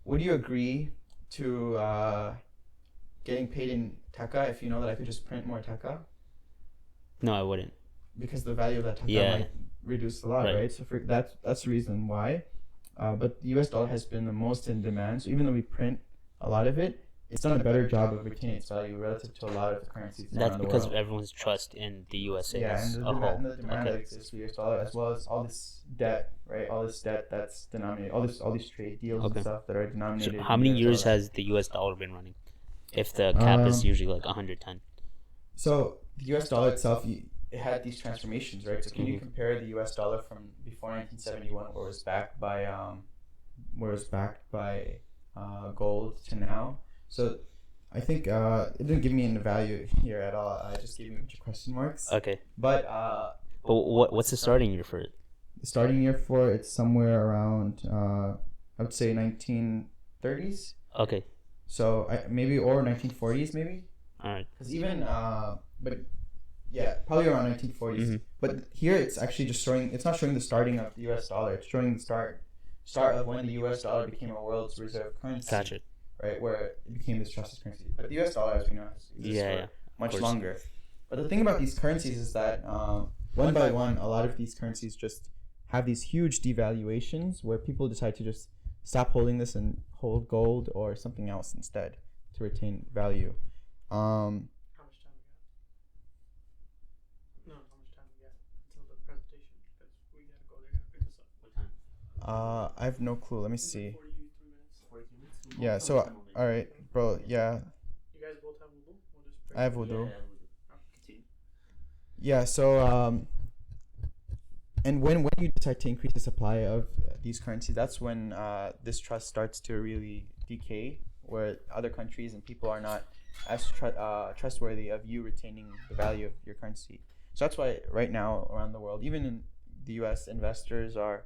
Would you agree to getting paid in taka if you know that I could just print more taka? No, I wouldn't. Because the value of that taka Yeah. might reduce a lot, Right. right? So for that's the reason why. But the U.S. dollar has been the most in demand. So even though we print a lot of it, it's done a better job of retaining its value relative to a lot of the currencies That's around because the of world. everyone's trust in the USA Yeah, as and a whole. the demand that Okay. exists for U.S. dollar, as well as all this debt, right? All this debt that's denominated, all these trade deals Okay. and stuff that are denominated. So in how many US years dollar. has the US dollar been running? If the cap is Um, usually like 110. So the U.S. dollar itself, it had these transformations, right? So can you compare the U.S. dollar from before 1971, where it was backed by gold, to now? So I think it didn't give me any value here at all. I just gave me a bunch of question marks. Okay. But But what's the starting year for it? the starting year for it's somewhere around I would say 1930s. Okay. So maybe or 1940s maybe. All right. Because even but yeah, probably around 1940s. Mhm. But here it's actually just showing. It's not showing the starting of the U.S. dollar. It's showing the start of when the U.S. dollar became a world's reserve currency. Gotcha. Right, where it became this trusted currency. But the U.S. dollar, as we know, has existed Yeah. for much course. longer. But the thing about these currencies is that one by one, a lot of these currencies just have these huge devaluations where people decide to just stop holding this and hold gold or something else instead to retain value. How much time we got? No, how much time we got until the presentation? Because we gotta go. They're gonna pick us up. What time? I have no clue. Let me see. 43 minutes. 43 minutes? Yeah. So, all right, bro. Yeah, You guys both have wudu? We'll just pray. I have wudu. Continue. Yeah. So, and when you decide to increase the supply of these currencies, that's when this trust starts to really decay, where other countries and people are not as trustworthy of you retaining the value of your currency. So that's why right now around the world, even in the U.S., investors are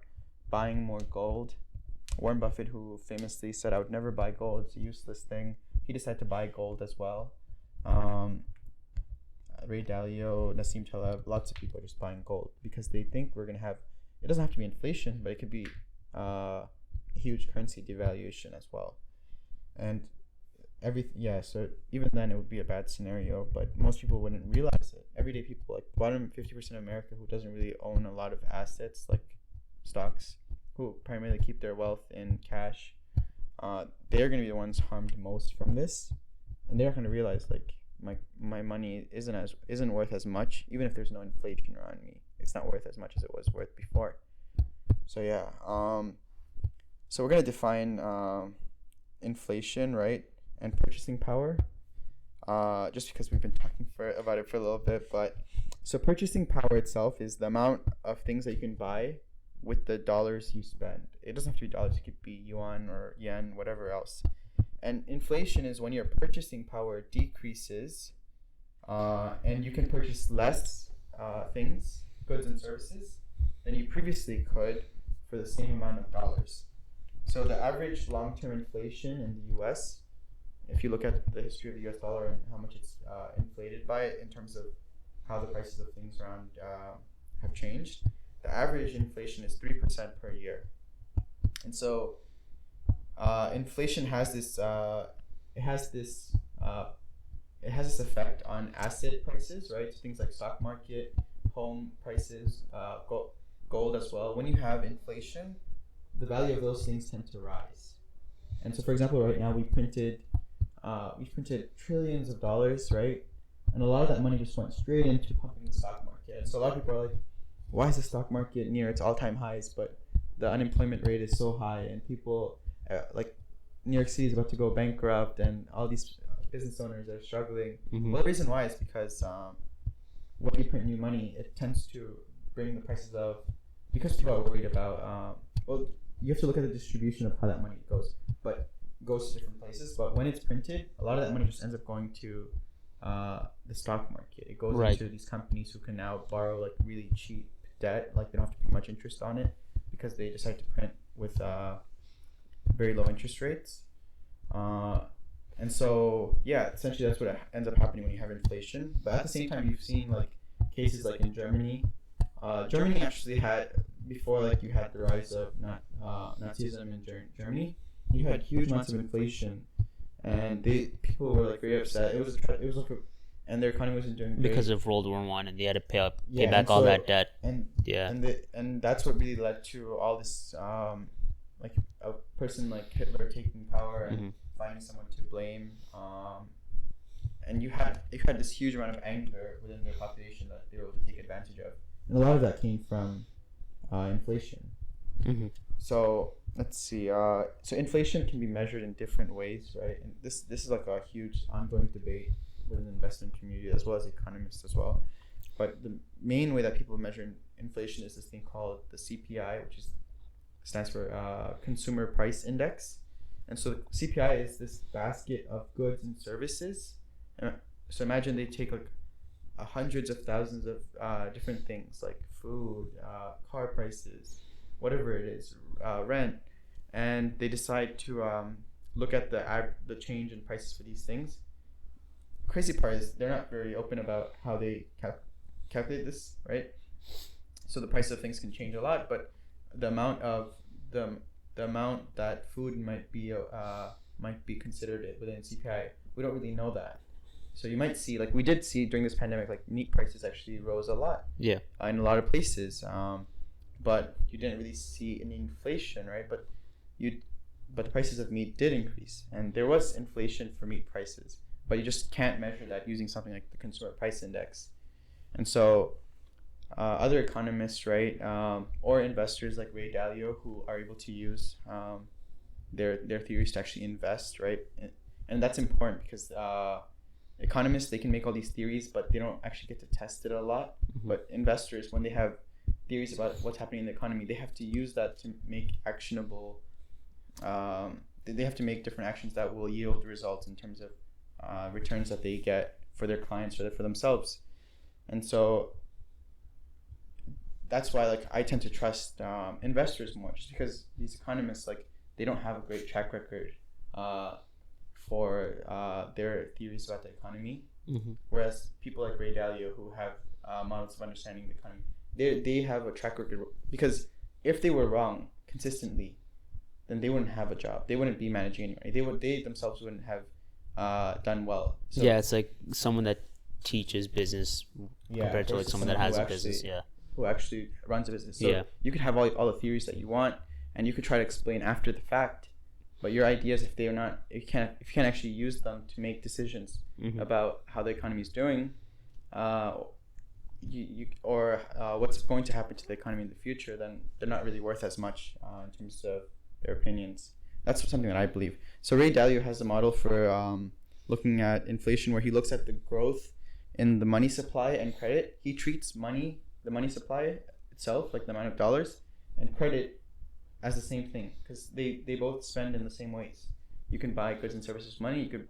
buying more gold. Warren Buffett, who famously said, "I would never buy gold; it's a useless thing," he decided to buy gold as well. Ray Dalio, Nassim Taleb, lots of people are just buying gold because they think we're gonna have. It doesn't have to be inflation, but it could be huge currency devaluation as well, and everything. Yeah, so even then it would be a bad scenario, but most people wouldn't realize it. Everyday people, like bottom 50% of America, who doesn't really own a lot of assets like stocks, who primarily keep their wealth in cash, they're gonna be the ones harmed most from this, and they're not gonna realize like my money isn't worth as much, even if there's no inflation around me. It's not worth as much as it was worth before. So yeah, so we're gonna define inflation, right, and purchasing power, just because we've been talking about it for a little bit. But so purchasing power itself is the amount of things that you can buy with the dollars you spend. It doesn't have to be dollars; it could be yuan or yen, whatever else. And inflation is when your purchasing power decreases, and you can purchase less things, goods and services, than you previously could for the same amount of dollars. So the average long-term inflation in the U.S., if you look at the history of the U.S. dollar and how much it's inflated by in terms of how the prices of things around have changed, the average inflation is 3% per year. And so inflation has this effect on asset prices, right? So things like stock market, home prices, gold as well. When you have inflation, the value of those things tend to rise. And so, for example, right now we've printed trillions of dollars, right? And a lot of that money just went straight into pumping the stock market. And so a lot of people are like, why is the stock market near its all-time highs, but the unemployment rate is so high, and people like New York City is about to go bankrupt, and all these business owners are struggling. Mhm. Well, the reason why is because when you print new money, it tends to bring the prices of, because people are worried about, well, you have to look at the distribution of how that money goes, but goes to different places. But when it's printed, a lot of that money just ends up going to the stock market. It goes Right. into these companies who can now borrow like really cheap debt, like they don't have to pay much interest on it because they decide to print with very low interest rates. And so yeah, essentially that's what ends up happening when you have inflation. But at the same time, you've seen like cases like in Germany. Germany actually had, before like you had the rise of Nazism in Germany, you had huge amounts of inflation, and people were like very upset. It was like and their economy wasn't doing great Because of World War One, and they had to pay Yeah, back and all so- that debt. and Yeah. and that's what really led to all this like a person like Hitler taking power and Mhm. finding someone to blame, and you had this huge amount of anger within their population that they were able to take advantage of, and a lot of that came from inflation. Mm-hmm. So let's see. So inflation can be measured in different ways, right? And this is like a huge ongoing debate within the investment community as well as economists as well. But the main way that people measure inflation is this thing called the CPI, which stands for Consumer Price Index. And so the CPI is this basket of goods and services. So imagine they take like hundreds of thousands of different things like food, car prices, whatever it is, rent, and they decide to look at the change in prices for these things. Crazy part is they're not very open about how they calculate this, right? So the price of things can change a lot, but the amount of the amount that food might be considered within CPI, we don't really know that. So you might see, like we did see during this pandemic, like meat prices actually rose a lot. Yeah. In a lot of places, but you didn't really see any inflation, right? But the prices of meat did increase, and there was inflation for meat prices, but you just can't measure that using something like the Consumer Price Index. And so other economists, right, or investors like Ray Dalio, who are able to use their theories to actually invest, right? And that's important because economists, they can make all these theories, but they don't actually get to test it a lot. Mhm. But investors, when they have theories about what's happening in the economy, they have to use that to make actionable, they have to make different actions that will yield results in terms of returns that they get for their clients or for themselves. And so that's why like I tend to trust investors more, just because these economists, like they don't have a great track record for their theories about the economy. Mm-hmm. Whereas people like Ray Dalio, who have models of understanding the economy, they have a track record, because if they were wrong consistently, then they wouldn't have a job. They wouldn't be managing anyway. They themselves wouldn't have done well. So, Yeah, it's like someone that teaches business compared to like versus someone that someone has who a business. Yeah. who actually runs a business. So Yeah. you could have all the theories that you want, and you could try to explain after the fact, but your ideas, if you can't actually use them to make decisions Mm-hmm. about how the economy is doing, what's going to happen to the economy in the future, then they're not really worth as much in terms of their opinions. That's something that I believe. So Ray Dalio has a model for looking at inflation, where he looks at the growth in the money supply and credit. He treats the money supply itself, like the amount of dollars, and credit as the same thing, because they both spend in the same ways. You can buy goods and services with money. You could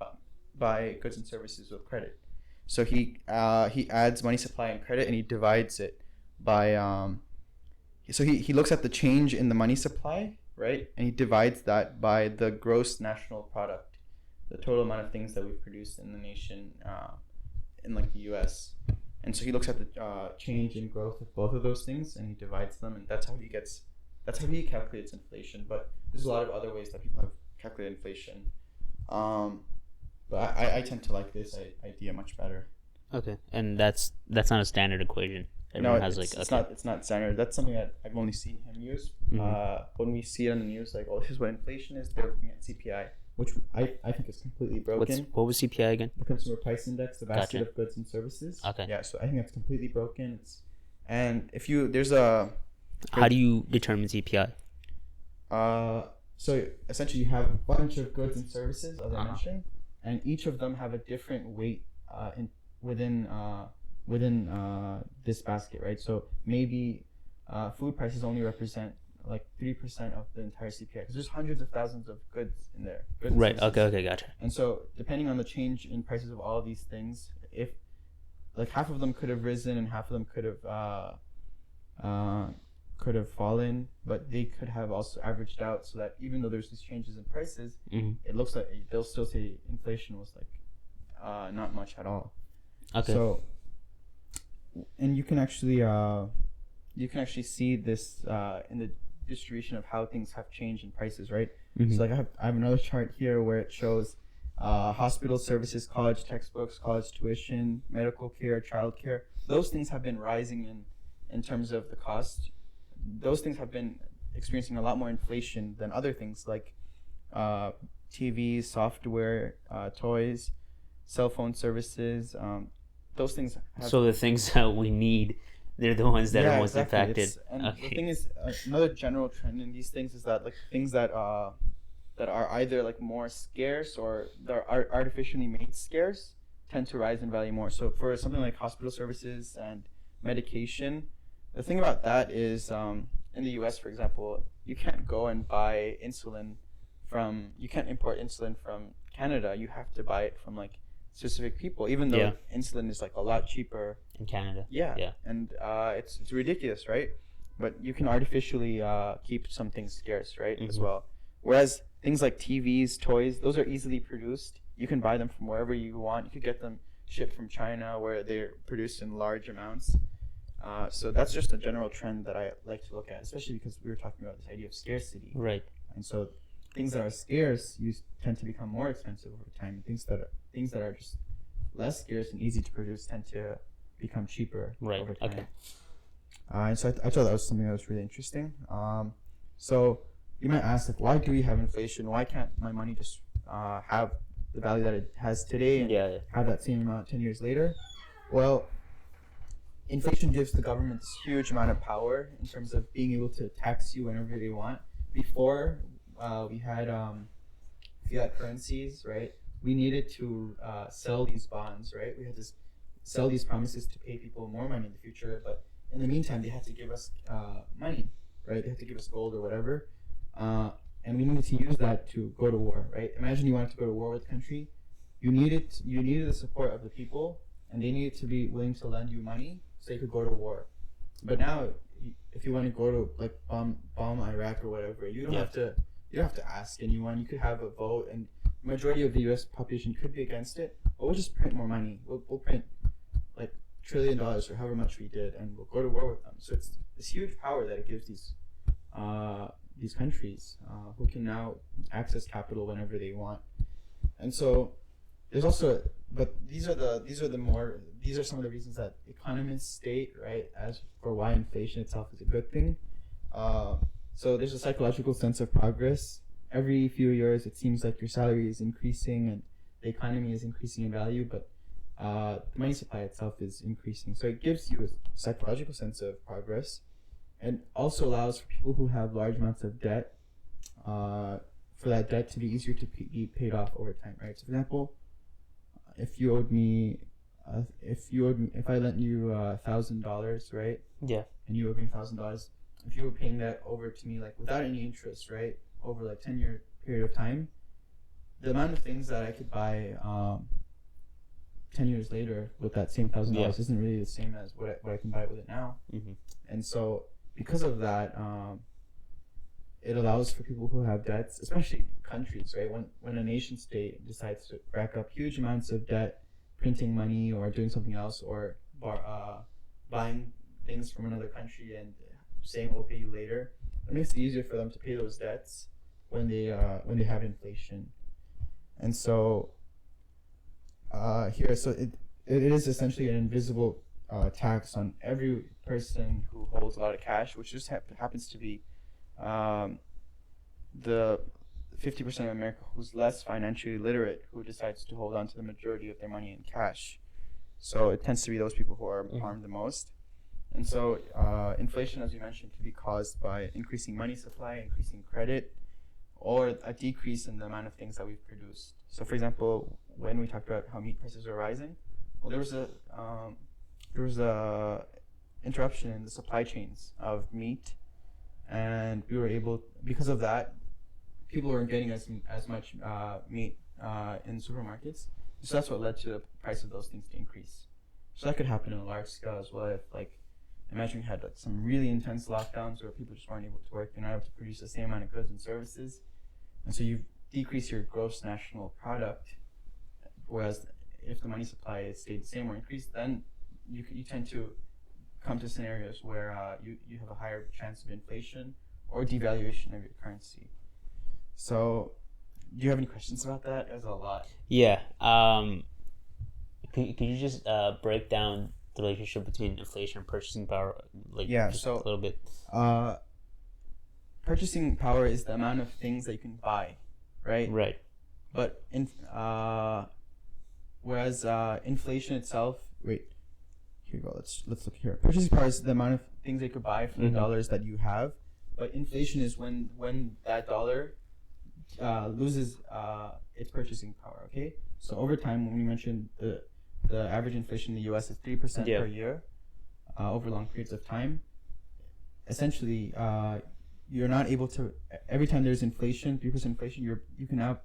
buy goods and services with credit. So he adds money supply and credit, and he divides it by so he looks at the change in the money supply, right, and he divides that by the gross national product, the total amount of things that we produce in the nation, in like the U.S. And so he looks at the change in growth of both of those things, and he divides them, and that's how he calculates inflation. But there's a lot of other ways that people have calculated inflation. But I tend to like this idea much better. Okay, and that's not a standard equation. Everyone has like it's not standard. That's something that I've only seen him use. Mhm. When we see it on the news, like, oh, this is what inflation is, they're looking at CPI, which I think is completely broken. What was CPI again? The Consumer Price Index, the basket Gotcha. of goods and services. Okay. Yeah, so I think that's completely broken. How do you determine CPI? So essentially you have a bunch of goods and services, as I Uh-huh. mentioned, and each of them have a different weight within this basket, right? So maybe food prices only represent like 3% of the entire CPI, because there's hundreds of thousands of goods in there. Goods and Right. services. Okay. Gotcha. And so, depending on the change in prices of all of these things, if like half of them could have risen and half of them could have fallen, but they could have also averaged out, so that even though there's these changes in prices, it looks like they'll still say inflation was like not much at all. Okay. So, and you can actually see this in the distribution of how things have changed in prices, right? So like I have another chart here where it shows hospital services, college textbooks, college tuition, medical care, child care. Those things have been rising in terms of the cost. Those things have been experiencing a lot more inflation than other things like TVs, software, toys, cell phone services. Those things have, So the things that we need, they're the ones that are most impacted. The thing is, another general trend in these things is that like things that are either like more scarce or that are artificially made scarce tend to rise in value more. So for something like hospital services and medication, the thing about that is in the US, for example, you can't go and buy insulin you can't import insulin from Canada. You have to buy it from like specific people, even though insulin is like a lot cheaper In Canada. Yeah. And it's ridiculous, right? But you can artificially keep some things scarce, right, as well. Whereas things like TVs, toys, those are easily produced. You can buy them from wherever you want. You could get them shipped from China where they're produced in large amounts. So that's just a general trend that I like to look at, especially because we were talking about this idea of scarcity. Right. And so things that are scarce tend to become more expensive over time. Things that are just less scarce and easy to produce tend to become cheaper over time. Okay. And so I thought that was something that was really interesting. So you might ask, like, why do we have inflation? Why can't my money just have the value that it has today and have that same amount 10 years later? Well, inflation gives the government this huge amount of power in terms of being able to tax you whenever they want. Before, we had fiat currencies, right? We needed to sell these bonds, right? We had to sell these promises to pay people more money in the future, but in the meantime, they had to give us money, right? They had to give us gold or whatever, and we needed to use that to go to war, right? Imagine you wanted to go to war with a country. You needed the support of the people, and they needed to be willing to lend you money so you could go to war. But now, if you want to go to like bomb Iraq or whatever, you don't have to ask anyone. You could have a vote, and the majority of the U.S. population could be against it. But we'll just print more money. We'll print like $1 trillion or however much we did, and we'll go to war with them. So it's this huge power that it gives these countries who can now access capital whenever they want. And so there's also, but these are some of the reasons that economists state, right, as for why inflation itself is a good thing. So there's a psychological sense of progress. Every few years, it seems like your salary is increasing and the economy is increasing in value, but the money supply itself is increasing. So it gives you a psychological sense of progress, and also allows for people who have large amounts of debt, for that debt to be easier to be paid off over time, right? So for example, if I lent you $1,000, right? Yeah. And you owed me $1,000, if you were paying that over to me like without any interest, right, over like 10-year period of time, the amount of things that I could buy 10 years later with that same $1,000 isn't really the same as what I can buy with it now. And so because of that, it allows for people who have debts, especially countries, right? When a nation state decides to rack up huge amounts of debt, printing money or doing something else, or buying things from another country and saying we'll pay you later, it makes it easier for them to pay those debts when they have inflation. And so here, so it is essentially an invisible tax on every person who holds a lot of cash, which just happens to be the 50% of America who's less financially literate, who decides to hold on to the majority of their money in cash. So it tends to be those people who are harmed the most. And so inflation, as you mentioned, can be caused by increasing money supply, increasing credit, or a decrease in the amount of things that we've produced. So for example, when we talked about how meat prices are rising, well, there was a interruption in the supply chains of meat and we were able, because of that, people weren't getting as much meat in supermarkets. So that's what led to the price of those things to increase. So that could happen on a large scale as well. If like, imagine you had like some really intense lockdowns where people just weren't able to work, they're not able to produce the same amount of goods and services, and so you decrease your gross national product. Whereas if the money supply stayed the same or increased, then you tend to come to scenarios where you have a higher chance of inflation or devaluation of your currency. So, do you have any questions about that? There's a lot. Yeah. Can you just break down the relationship between inflation and purchasing power? Like, Yeah, just so a little bit. Purchasing power is the amount of things that you can buy, right? Right. But whereas inflation itself, wait, here we go. Let's look here. Purchasing power is the amount of things that you could buy for the dollars that you have. But inflation is when that dollar loses its purchasing power. Okay, so over time, when we mentioned the average inflation in the U.S. is 3% per year over long periods of time. Essentially, you're not able to. Every time there's inflation, 3% inflation, you can now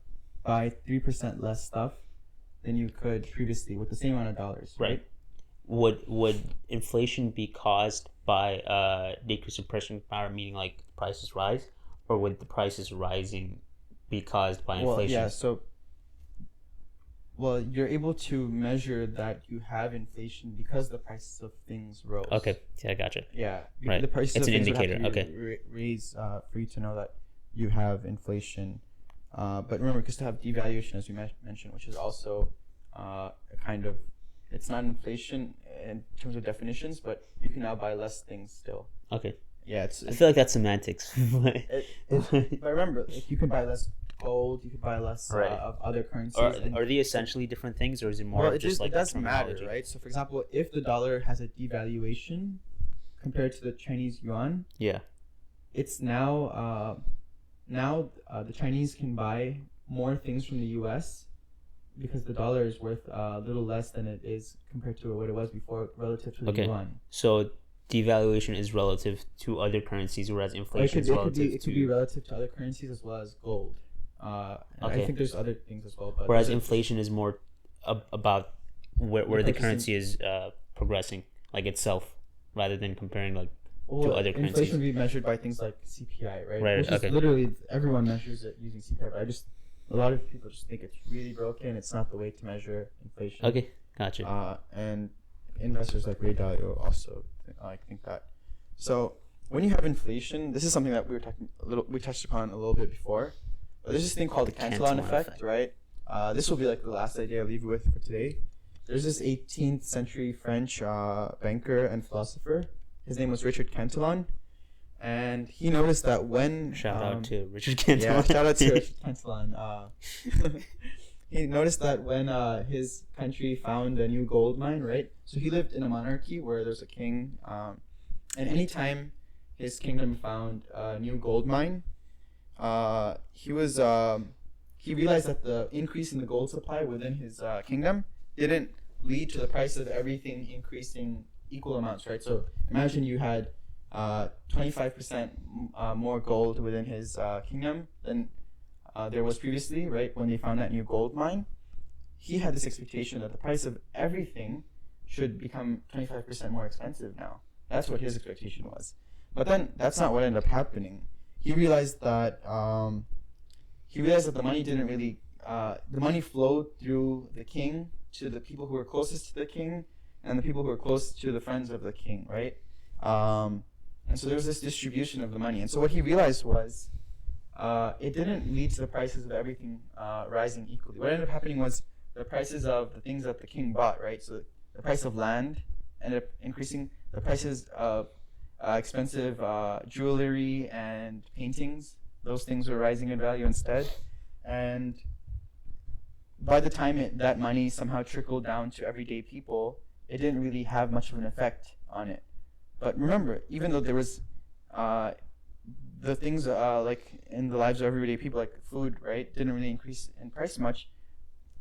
buy 3% less stuff than you could previously with the same amount of dollars. Right. Would inflation be caused by decrease in purchasing power, meaning like prices rise, or would the prices rising be caused by inflation? Well, you're able to measure that you have inflation because the prices of things rose. Okay, yeah, I gotcha. Yeah, right. The prices it's of an things indicator. Would have to be Okay, raised for you to know that you have inflation. But remember, because to have devaluation, as we mentioned, which is also a kind of, it's not inflation in terms of definitions, but you can now buy less things still. Okay. Yeah, I feel like that's semantics. But remember, like, you can buy less gold, you could buy less of other currencies. Are they essentially different things, or is it more just like it doesn't matter, right? So, for example, if the dollar has a devaluation compared to the Chinese yuan, it's now the Chinese can buy more things from the U.S. because the dollar is worth a little less than it is compared to what it was before relative to the yuan. So devaluation is relative to other currencies, whereas inflation is relative it could be relative to other currencies as well as gold. I think there's other things as well. But whereas inflation is more about where the currency is progressing, like itself, rather than comparing like to other currencies. Inflation would be measured by things like CPI, right? Right. Which is literally everyone measures it using CPI. But a lot of people just think it's really broken. It's not the way to measure inflation. Okay, gotcha. And investors like Ray Dalio also think that. So when you have inflation, this is something that we touched upon a little bit before. But there's this thing called the Cantillon effect, right? This will be like the last idea I leave you with for today. There's this 18th century French banker and philosopher. His name was Richard Cantillon, and he noticed that when shout out to Richard Cantillon. Yeah, shout out to Richard Cantillon. He noticed that when his country found a new gold mine, right? So he lived in a monarchy where there's a king, and anytime his kingdom found a new gold mine, he realized that the increase in the gold supply within his kingdom didn't lead to the price of everything increasing equal amounts, right? So imagine you had 25% more gold within his kingdom than there was previously, right? When they found that new gold mine, he had this expectation that the price of everything should become 25% more expensive now. That's what his expectation was. But then that's not what ended up happening. He realized that the money didn't really the money flowed through the king to the people who were closest to the king and the people who were close to the friends of the king, right? And so there was this distribution of the money. And so what he realized was it didn't lead to the prices of everything rising equally. What ended up happening was the prices of the things that the king bought, right? So the price of land ended up increasing. The prices of expensive jewelry and paintings, those things were rising in value instead. And by the time that money somehow trickled down to everyday people, it didn't really have much of an effect on it. But remember, even though there was the things like in the lives of everyday people, like food, right, didn't really increase in price much,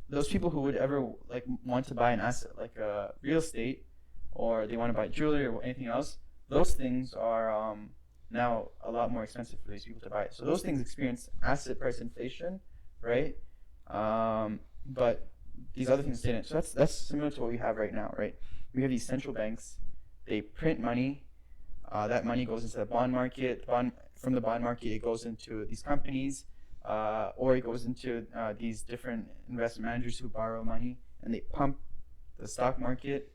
those people who would ever like want to buy an asset like real estate, or they want to buy jewelry or anything else, those things are now a lot more expensive for these people to buy it. So those things experience asset price inflation, right? But these other things didn't. So that's similar to what we have right now, right? We have these central banks. They print money. That money goes into the bond market. From the bond market, it goes into these companies, or it goes into these different investment managers who borrow money, and they pump the stock market,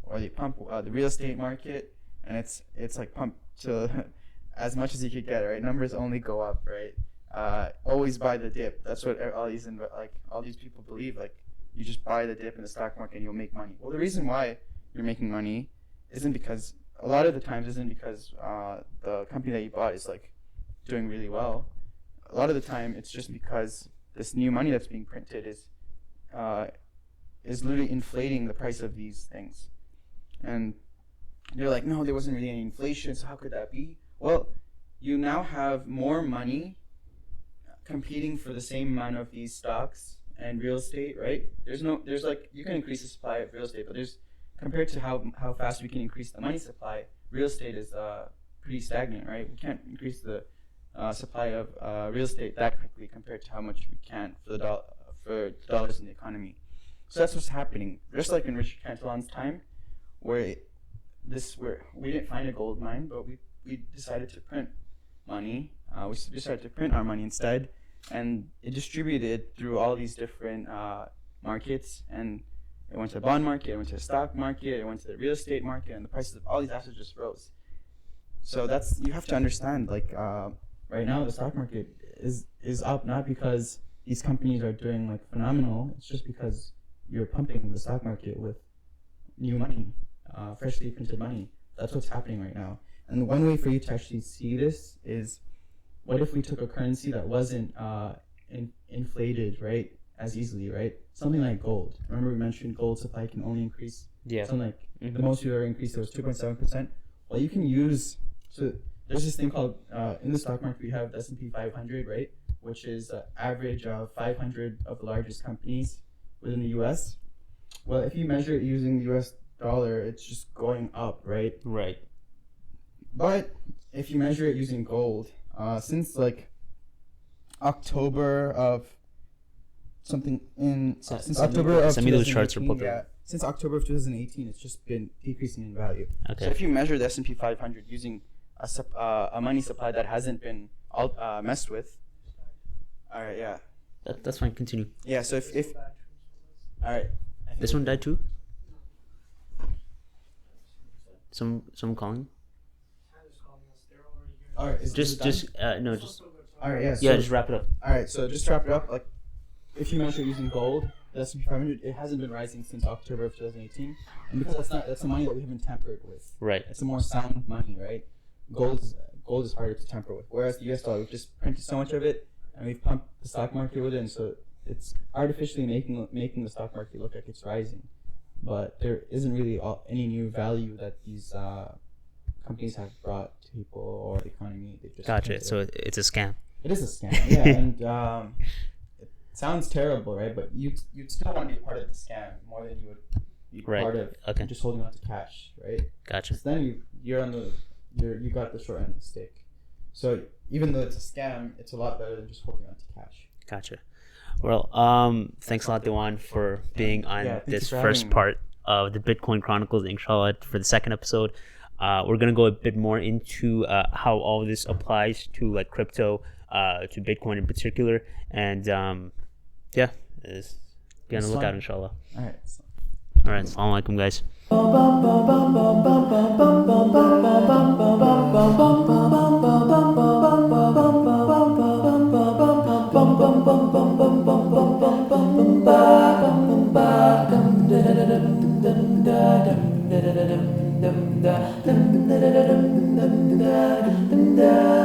or they pump the real estate market, and it's like pumped to as much as you could get, right? Numbers only go up, right? Always buy the dip. That's what all these people believe. Like, you just buy the dip in the stock market and you'll make money. Well, the reason why you're making money isn't because the company that you bought is like doing really well. A lot of the time, it's just because this new money that's being printed is literally inflating the price of these things. And they're like, no, there wasn't really any inflation, so how could that be? Well, you now have more money competing for the same amount of these stocks and real estate, right? There's like, you can increase the supply of real estate, but compared to how fast we can increase the money supply, real estate is pretty stagnant, right? We can't increase the supply of real estate that quickly compared to how much we can for dollars in the economy. So that's what's happening. Just like in Richard Cantillon's time, where we didn't find a gold mine, but we decided to print money. We decided to print our money instead, and it distributed through all these different markets, and it went to the bond market, it went to the stock market, it went to the real estate market, and the prices of all these assets just rose. So you have to understand, like, right now the stock market is up not because these companies are doing like phenomenal. It's just because you're pumping the stock market with new money, freshly printed money. That's what's happening right now. And one way for you to actually see this is, what if we took a currency that wasn't inflated, right, as easily, right? Something like gold. Remember we mentioned gold supply can only increase. Yeah. Something like the most we've ever increased was 2.7%. Well, you can use, so there's this thing called, in the stock market we have the S&P 500, right, which is an average of 500 of the largest companies within the U.S. Well, if you measure it using the U.S. dollar, it's just going up, right? Right. But if you measure it using gold, since like October of something since October of send me those charts or book. Yeah, since October of 2018, it's just been decreasing in value. Okay. So if you measure the S&P 500 using a money supply that hasn't been messed with, all right, yeah. That's fine. Continue. Yeah. So if all right. This one died too. Someone calling. All right. Just no, just. All right. Yeah. Yeah, just wrap it up. All right. So just to wrap it up, like, if you measure using gold, the S&P 500, it hasn't been rising since October of 2018, and because that's the money that we haven't tampered with. Right. It's a more sound money, right? Gold is harder to tamper with. Whereas the U.S. dollar, we've just printed so much of it, and we've pumped the stock market with it, and so it's artificially making the stock market look like it's rising, but there isn't really any new value that these companies have brought to people or the economy. They just Gotcha. So it's a scam. It is a scam, yeah, and it sounds terrible, right? But you'd still want to be part of the scam more than you would be part of just holding on to cash, right? Gotcha. So then you got the short end of the stick. So even though it's a scam, it's a lot better than just holding on to cash. Gotcha. Well, thanks a lot, Dewan, for being on this first part of the Bitcoin Chronicles. Inshallah, for the second episode, we're gonna go a bit more into how all this applies to like crypto, to Bitcoin in particular, and be on the lookout, inshallah. All right. All right. Assalamu alaikum, guys. Da